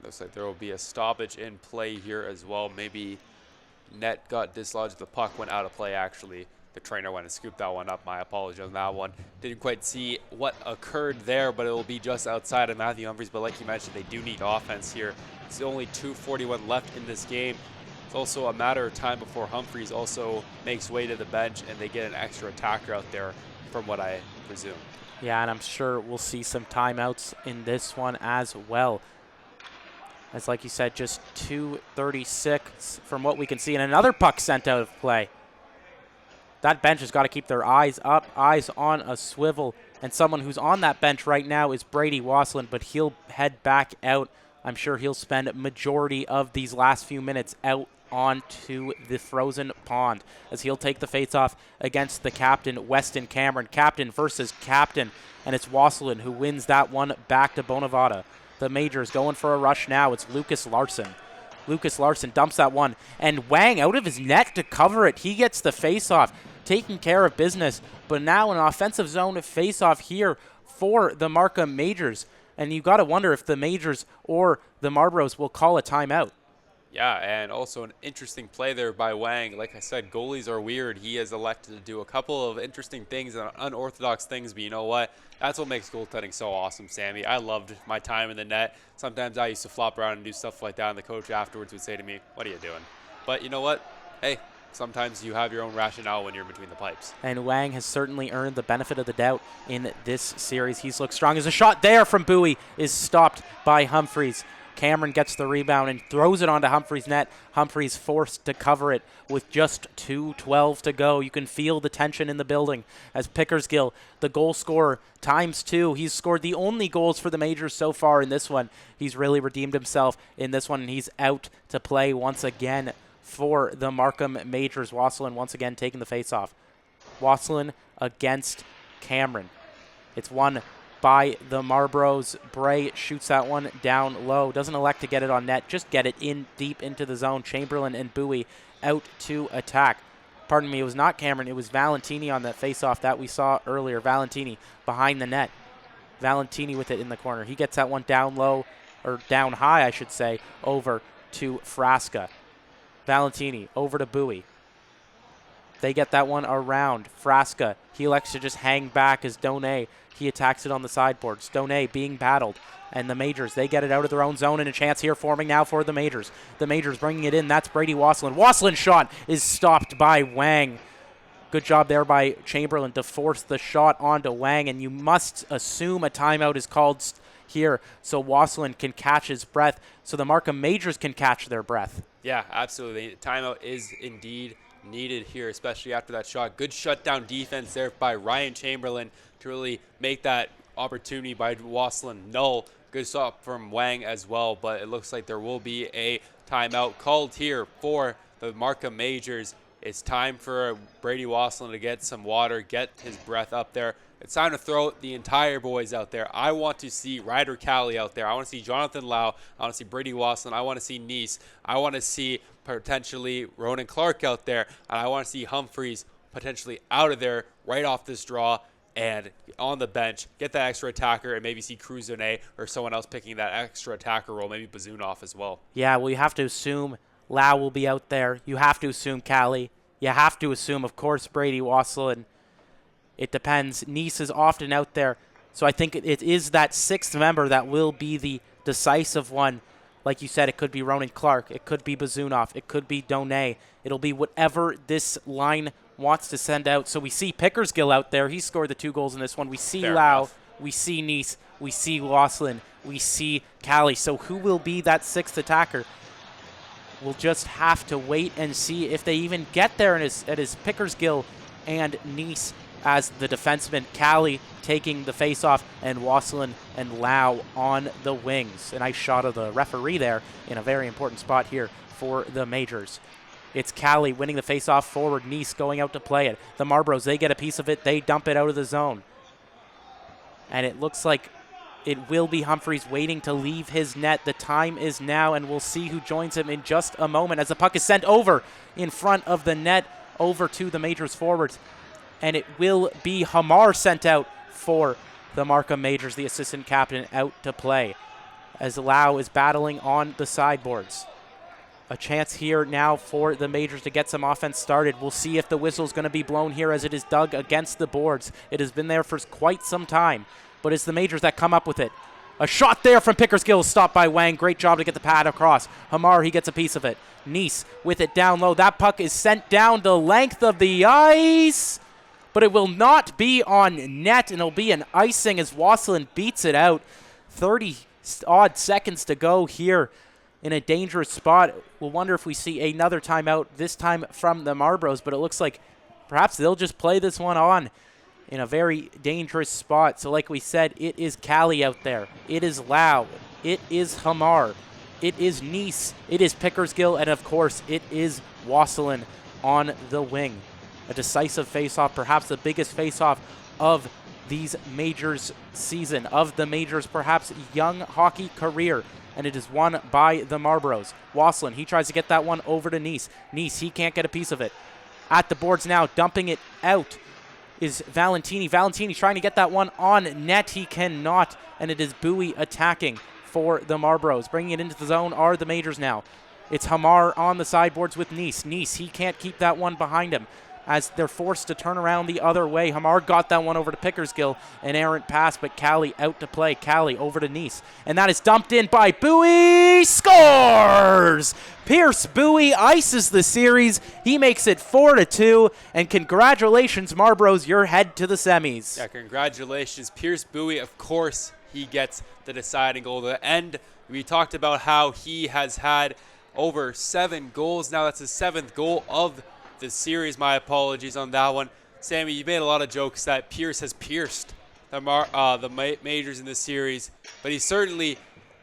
Looks like there will be a stoppage in play here as well. Maybe net got dislodged. The puck went out of play, actually. The trainer went and scooped that one up. My apologies on that one. Didn't quite see what occurred there, but it will be just outside of Matthew Humphreys. But like you mentioned, they do need offense here. It's only 2:41 left in this game. It's also a matter of time before Humphreys also makes way to the bench and they get an extra attacker out there, from what I presume. Yeah, and I'm sure we'll see some timeouts in this one as well. As like you said, just 2:36 from what we can see. And another puck sent out of play. That bench has got to keep their eyes up, eyes on a swivel. And someone who's on that bench right now is Brady Wasselin, but he'll head back out. I'm sure he'll spend a majority of these last few minutes out onto the frozen pond as he'll take the faceoff against the captain, Weston Cameron. Captain versus captain, and it's Wasselin who wins that one back to Bonavada. The Majors going for a rush now. It's Lucas Larson. Lucas Larson dumps that one, and Wang out of his net to cover it. He gets the faceoff, taking care of business, but now an offensive zone faceoff here for the Markham Majors. And you got to wonder if the Majors or the Marlboros will call a timeout. Yeah, and also an interesting play there by Wang. Like I said, goalies are weird. He has elected to do a couple of interesting things and unorthodox things, but you know what? That's what makes goaltending so awesome, Sammy. I loved my time in the net. Sometimes I used to flop around and do stuff like that, and the coach afterwards would say to me, "What are you doing?" But you know what? Hey, sometimes you have your own rationale when you're between the pipes. And Wang has certainly earned the benefit of the doubt in this series. He's looked strong as a shot there from Bowie is stopped by Humphreys. Cameron gets the rebound and throws it onto Humphrey's net. Humphrey's forced to cover it with just 2:12 to go. You can feel the tension in the building as Pickersgill, the goal scorer, ×2. He's scored the only goals for the Majors so far in this one. He's really redeemed himself in this one, and he's out to play once again for the Markham Majors. Wasselin once again taking the face-off. Wasselin against Cameron. It's won by the Marlboros. Bray shoots that one down low. Doesn't elect to get it on net. Just get it in deep into the zone. Chamberlain and Bowie out to attack. Pardon me, it was not Cameron. It was Valentini on that face-off that we saw earlier. Valentini behind the net. Valentini with it in the corner. He gets that one down low, or down high, I should say, over to Frasca. Valentini over to Bowie. They get that one around. Frasca, he elects to just hang back as Donay. He attacks it on the sideboards. Donay being battled. And the Majors, they get it out of their own zone, and a chance here forming now for the Majors. The Majors bringing it in. That's Brady Wasselin. Wasselin's shot is stopped by Wang. Good job there by Chamberlain to force the shot onto Wang, and you must assume a timeout is called here so Wasselin can catch his breath, so the Markham Majors can catch their breath. Yeah, absolutely. Timeout is indeed needed here, especially after that shot. Good shutdown defense there by Ryan Chamberlain to really make that opportunity by Wasselin null. Good shot from Wang as well, but it looks like there will be a timeout called here for the Markham Majors. It's time for Brady Wasselin to get some water, get his breath up there. It's time to throw the entire boys out there. I want to see Ryder Cali out there. I want to see Jonathan Lau. I want to see Brady Wasselin. I want to see Nice. I want to see potentially Ronan Clark out there. And I want to see Humphreys potentially out of there right off this draw and on the bench. Get that extra attacker and maybe see Cruzone or someone else picking that extra attacker role. Maybe Bazunov as well. Yeah, well, you have to assume Lau will be out there. You have to assume Cali. You have to assume, of course, Brady Wasselin. It depends. Nice is often out there. So I think it is that sixth member that will be the decisive one. Like you said, it could be Ronan Clark. It could be Bazunov. It could be Donay. It'll be whatever this line wants to send out. So we see Pickersgill out there. He scored the 2 goals in this one. We see Lau. We see Nice. We see Wasselin. We see Cali. So who will be that sixth attacker? We'll just have to wait and see if they even get there at his Pickersgill and Nice as the defenseman. Cali taking the face-off, and Wasselin and Lau on the wings. A nice shot of the referee there in a very important spot here for the Majors. It's Cali winning the face-off forward. Nice going out to play it. The Marlboros, they get a piece of it. They dump it out of the zone. And it looks like it will be Humphreys waiting to leave his net. The time is now, and we'll see who joins him in just a moment as the puck is sent over in front of the net over to the Majors forwards. And it will be Hamar sent out for the Markham Majors, the assistant captain, out to play as Lau is battling on the sideboards. A chance here now for the Majors to get some offense started. We'll see if the whistle's going to be blown here as it is dug against the boards. It has been there for quite some time, but it's the Majors that come up with it. A shot there from Pickersgill, stopped by Wang. Great job to get the pad across. Hamar, he gets a piece of it. Nice with it down low. That puck is sent down the length of the ice, but it will not be on net, and it'll be an icing as Wasselin beats it out. 30-odd seconds to go here in a dangerous spot. We'll wonder if we see another timeout, this time from the Marlboros, but it looks like perhaps they'll just play this one on in a very dangerous spot. So like we said, it is Cali out there. It is Lau. It is Hamar. It is Nice. It is Pickersgill. And, of course, it is Wasselin on the wing. A decisive face-off, perhaps the biggest face-off of these Majors season, of the Majors perhaps young hockey career. And it is won by the Marlboros. Wasselin, he tries to get that one over to Nice. Nice, he can't get a piece of it. At the boards now, dumping it out is Valentini. Valentini trying to get that one on net. He cannot, and it is Bowie attacking for the Marlboros. Bringing it into the zone are the Majors now. It's Hamar on the sideboards with Nice. Nice, he can't keep that one behind him as they're forced to turn around the other way. Hamar got that one over to Pickersgill. An errant pass, but Cali out to play. Cali over to Nice. And that is dumped in by Bowie. Scores! Pierce Bowie ices the series. He makes it 4-2. And congratulations, Marlboros, you're head to the semis. Yeah, congratulations. Pierce Bowie, of course, he gets the deciding goal to end We talked about how he has had over 7 goals. Now that's his 7th goal of the series. My apologies on that one. Sammy, you made a lot of jokes that Pierce has pierced the majors in this series, but he certainly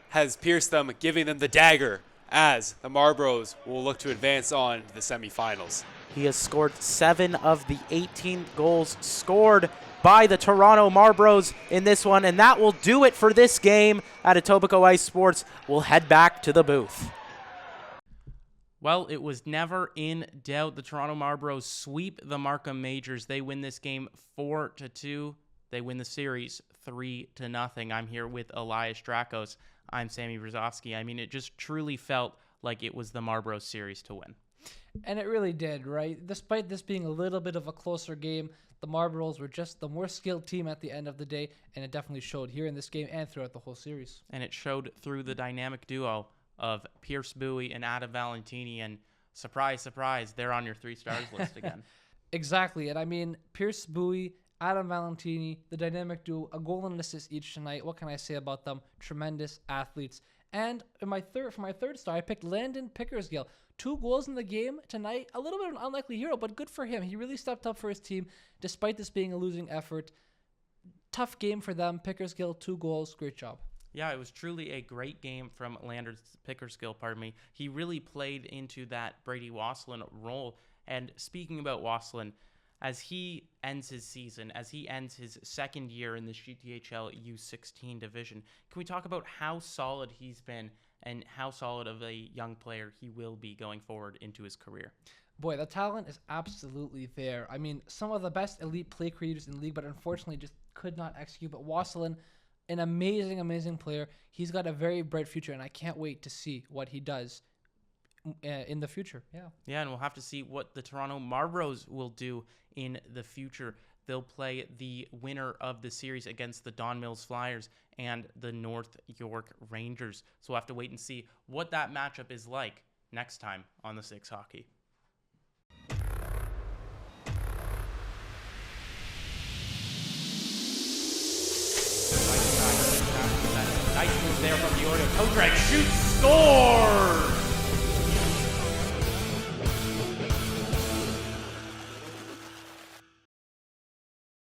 has pierced them, giving them the dagger as the Marlboros will look to advance on to the semifinals. He has scored 7 of the 18 goals scored by the Toronto Marlboros in this one, and that will do it for this game at Etobicoke Ice Sports. We'll head back to the booth. Well, it was never in doubt. The Toronto Marlboros sweep the Markham Majors. They win this game 4-2. They win the series 3-0. I'm here with Elias Drakos. I'm Sammy Brzezowski. I mean, it just truly felt like it was the Marlboros series to win. And it really did, right? Despite this being a little bit of a closer game, the Marlboros were just the more skilled team at the end of the day, and it definitely showed here in this game and throughout the whole series. And it showed through the dynamic duo of Pierce Bowie and Adam Valentini, and surprise, surprise, they're on your 3 stars list again. Exactly, and I mean, Pierce Bowie, Adam Valentini, the dynamic duo, a goal and an assist each tonight. What can I say about them? Tremendous athletes. And for my third star, I picked Landon Pickersgill. 2 goals in the game tonight. A little bit of an unlikely hero, but good for him. He really stepped up for his team, despite this being a losing effort. Tough game for them. Pickersgill, 2 goals. Great job. Yeah, it was truly a great game from Landon Pickersgill, He really played into that Brady Wasselin role. And speaking about Wasselin, as he ends his season, as he ends his 2nd year in the GTHL U16 division, can we talk about how solid he's been and how solid of a young player he will be going forward into his career? Boy, the talent is absolutely there. I mean, some of the best elite play creators in the league, but unfortunately just could not execute. But Wasselin, an amazing, amazing player. He's got a very bright future, and I can't wait to see what he does in the future. Yeah, and we'll have to see what the Toronto Marlboros will do in the future. They'll play the winner of the series against the Don Mills Flyers and the North York Rangers. So we'll have to wait and see what that matchup is like next time on the 6 Hockey. Nice move there from the Oriole. Toe drag, shoots, scores!